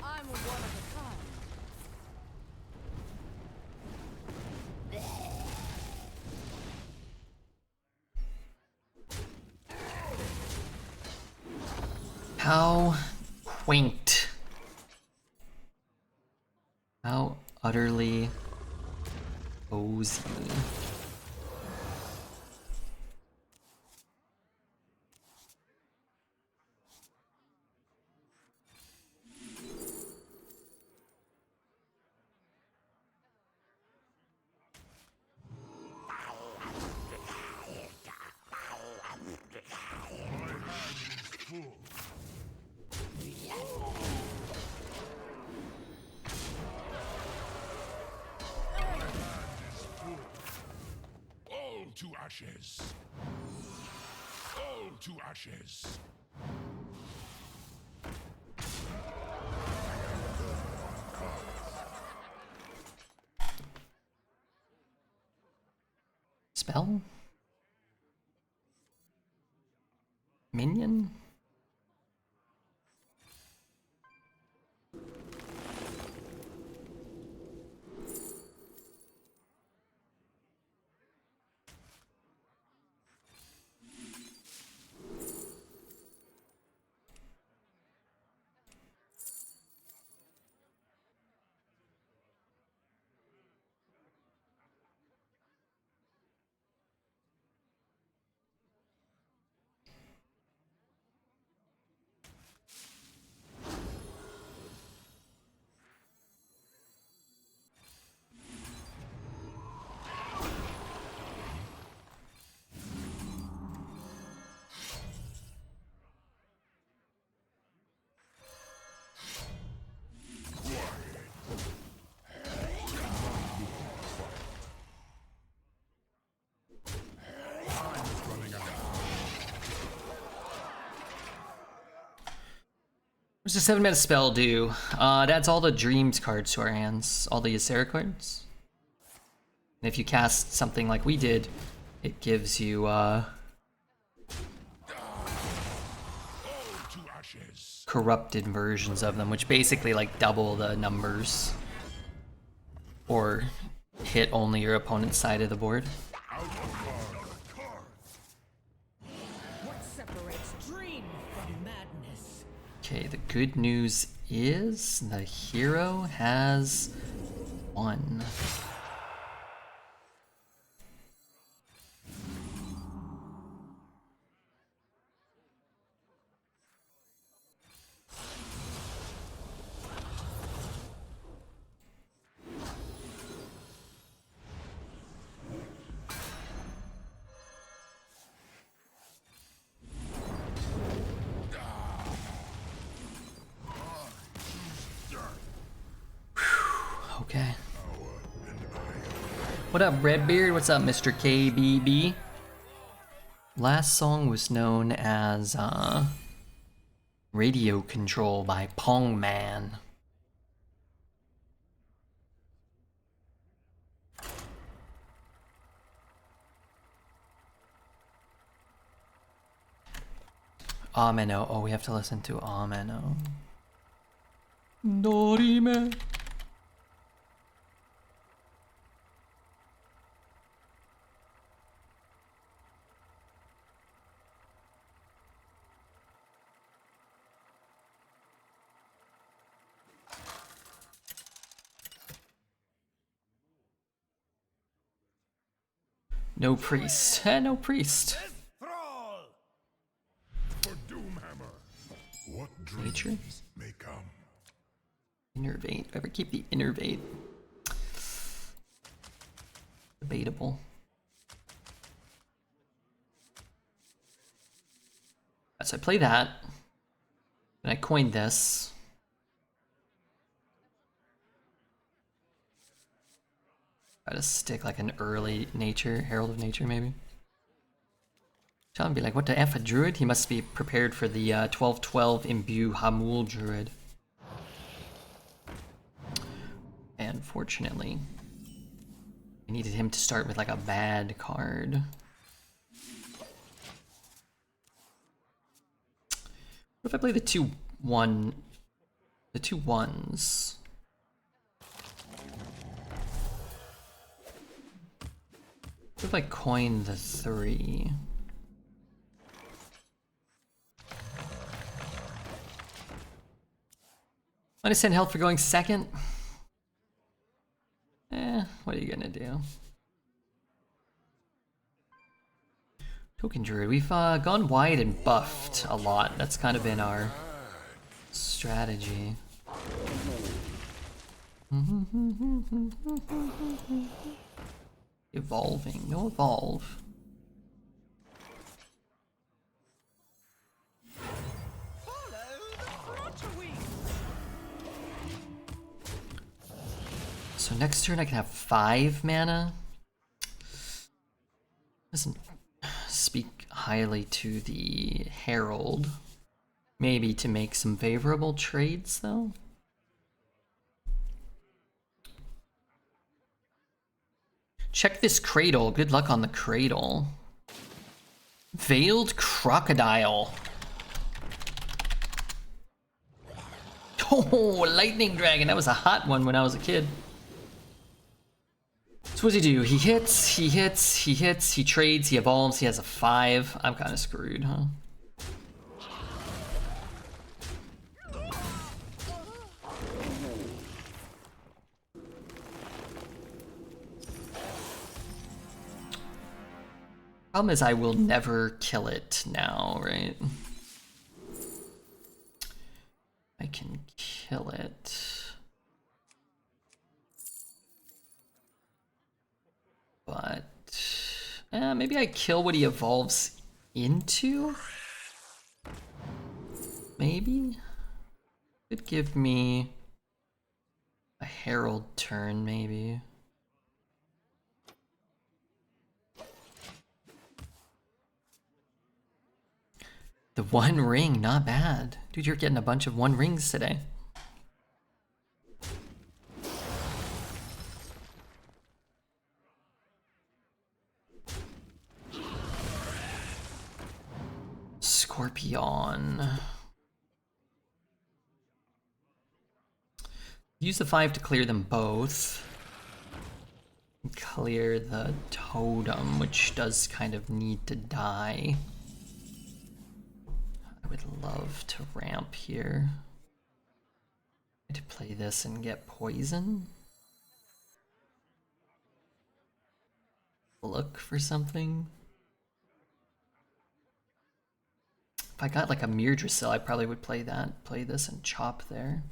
I'm one of a kind. How quaint. How utterly cozy. All to ashes. All to ashes. Spell? Minion? What's the 7-mana spell do? It adds all the Dreams cards to our hands, all the Ysera cards. And if you cast something like we did, it gives you corrupted versions of them, which basically like double the numbers. Or hit only your opponent's side of the board. What separates dream from madness? Okay, the good news is the hero has won. Okay. What up, Redbeard? What's up, Mr. KBB? Last song was known as Radio Control by Pong Man. Ameno. Oh, we have to listen to Ameno. Dorime. No priest. No priest. Thrall! For Doomhammer, what Nature? dreams may come? Innervate. Ever keep the innervate? Debatable. So I play that. And I coined this. Try to stick like an early nature, Herald of Nature maybe. Tell him be like, what the F, a druid? He must be prepared for the 12/12 imbue Hamul druid. And fortunately, I needed him to start with like a bad card. What if I play the 2/1, the 2 1s? What if I coin the 3? Minus 10 health for going second? What are you gonna do? Token Druid. We've gone wide and buffed a lot. That's kind of been our strategy. Evolving. No evolve. So next turn I can have 5 mana. Doesn't speak highly to the Herald. Maybe to make some favorable trades though. Check this cradle. Good luck on the cradle. Veiled Crocodile. Oh, Lightning Dragon. That was a hot one when I was a kid. So what does he do? He hits, he hits, he hits, he trades, he evolves, he has a 5. I'm kind of screwed, huh? Problem is I will never kill it now, right? I can kill it. But maybe I kill what he evolves into? Maybe? Could give me a Herald turn, maybe. The One Ring, not bad. Dude, you're getting a bunch of One Rings today. Scorpion. Use the 5 to clear them both. Clear the totem, which does kind of need to die. I would love to ramp here. To play this and get poison. Look for something. If I got like a Amirdrassil, I probably would play that. Play this and chop there.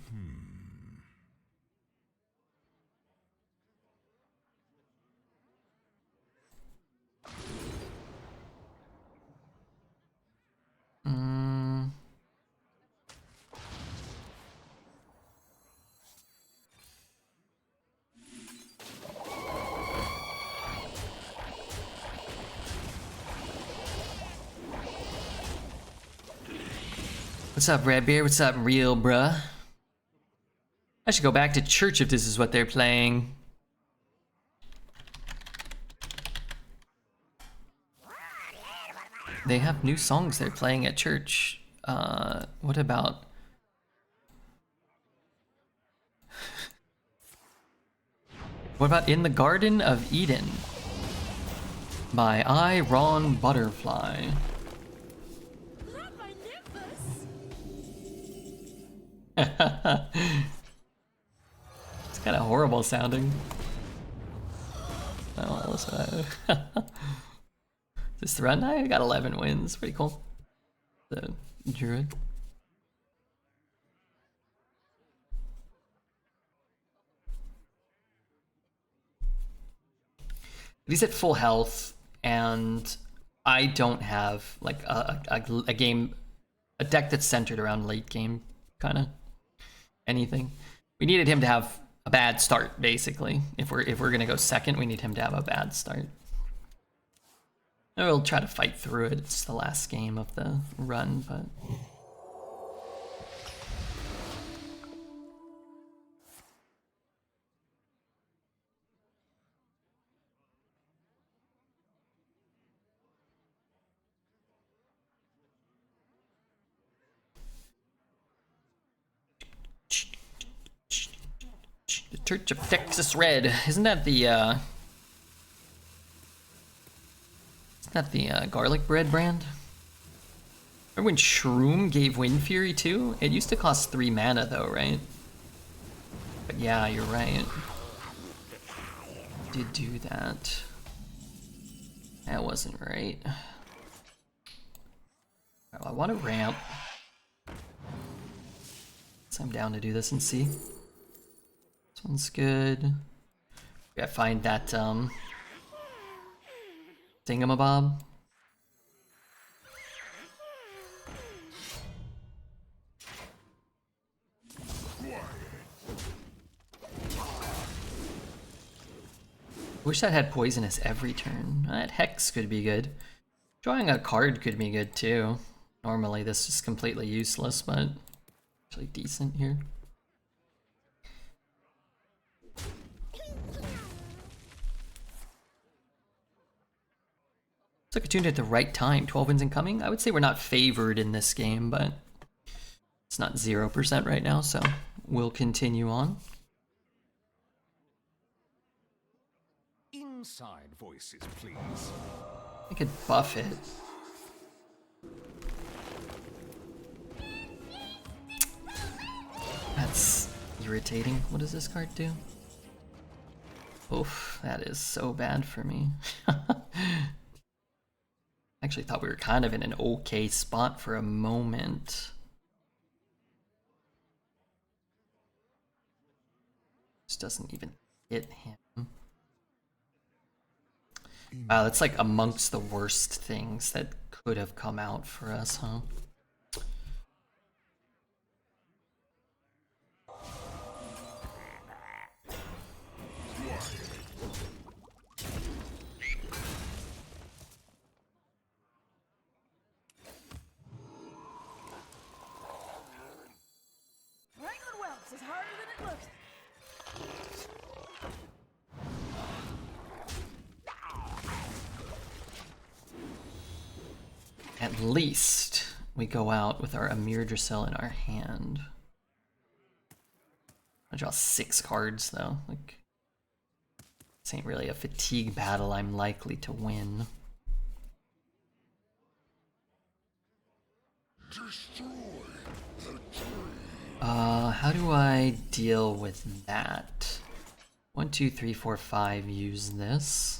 What's up, Redbeard? What's up, real bruh? I should go back to church if this is what they're playing. They have new songs they're playing at church. What about... What about In the Garden of Eden? By I, Ron Butterfly. Not my nimbus. It's kind of horrible sounding. Oh, also, this run, I got 11 wins. Pretty cool. The Druid. But he's at full health, and I don't have like a game, a deck that's centered around late game kind of anything. We needed him to have a bad start, basically. If we're gonna go second, we need him to have a bad start. And we'll try to fight through it. It's the last game of the run, but. The Church of Texas Red. Isn't that the garlic bread brand? Remember when Shroom gave Wind Fury too? It used to cost 3 mana though, right? But yeah, you're right. Did do that. That wasn't right. Oh, I want to ramp. So I'm down to do this and see. This one's good. Gotta find that thingamabob. Wish that had poisonous every turn. That Hex could be good. Drawing a card could be good too. Normally this is completely useless, but actually decent here. Took a tune at the right time. 12 wins incoming. I would say we're not favored in this game, but it's not 0% right now, so we'll continue on. Inside voices, please. I could buff it. That's irritating. What does this card do? Oof, that is so bad for me. Actually thought we were kind of in an okay spot for a moment. This doesn't even hit him. Wow, that's like amongst the worst things that could have come out for us, huh? At least we go out with our Amirdrassil in our hand. I draw 6 cards though. Like, this ain't really a fatigue battle I'm likely to win. How do I deal with that? 1, 2, 3, 4, 5, use this.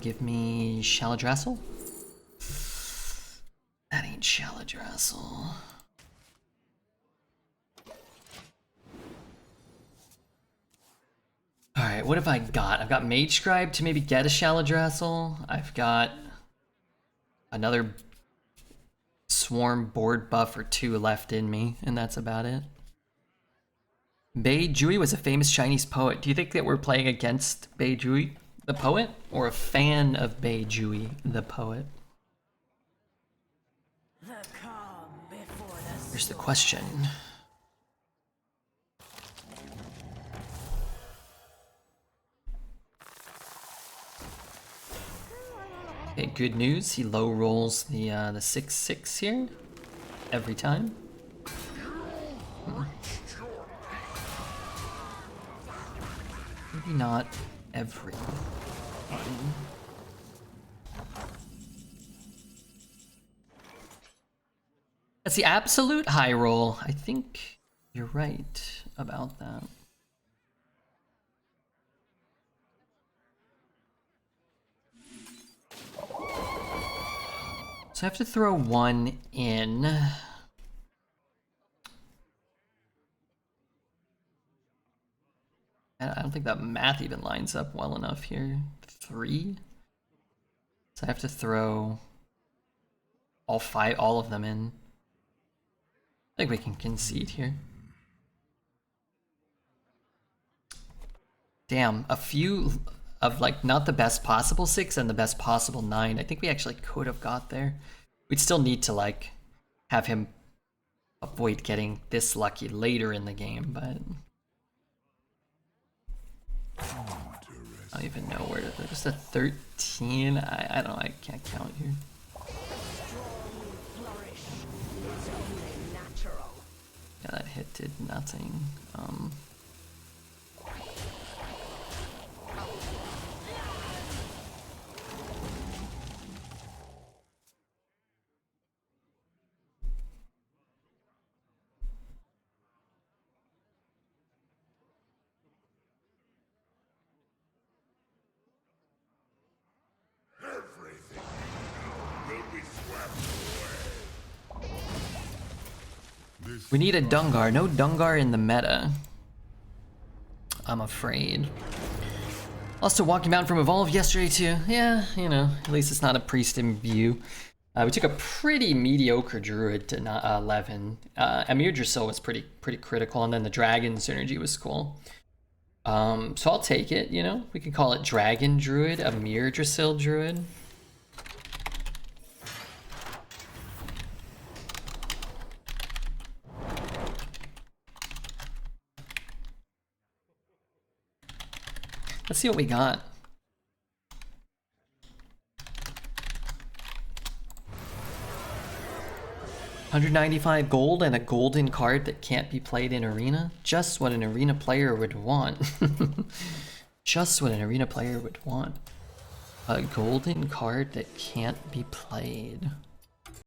Give me Amirdrassil. That ain't Amirdrassil. Alright, what have I got? I've got Mage Scribe to maybe get a Amirdrassil. I've got another Swarm board buff or 2 left in me, and that's about it. Bei Jui was a famous Chinese poet. Do you think that we're playing against Bei Jui, the poet, or a fan of Bei Jui, the poet? Here's the question. Okay, good news. He low rolls the 6/6 here every time. Maybe not every time. That's the absolute high roll. I think you're right about that. So I have to throw 1 in. I don't think that math even lines up well enough here. 3? So I have to throw all of them in. I think we can concede here. Damn, a few of like not the best possible 6 and the best possible 9. I think we actually could have got there. We'd still need to like have him avoid getting this lucky later in the game, but I don't even know where to. Just a 13. I don't know. I can't count here. Yeah, that hit did nothing. We need a Dungar. No Dungar in the meta, I'm afraid. Also, walking Mountain from Evolve yesterday too. Yeah, you know, at least it's not a priest imbue. We took a pretty mediocre Druid to 11. Amirdrassil was pretty critical, and then the Dragon synergy was cool. So I'll take it, you know? We can call it Dragon Druid, Amirdrassil Druid. Let's see what we got. $195 gold and a golden card that can't be played in Arena? Just what an Arena player would want. Just what an Arena player would want. A golden card that can't be played.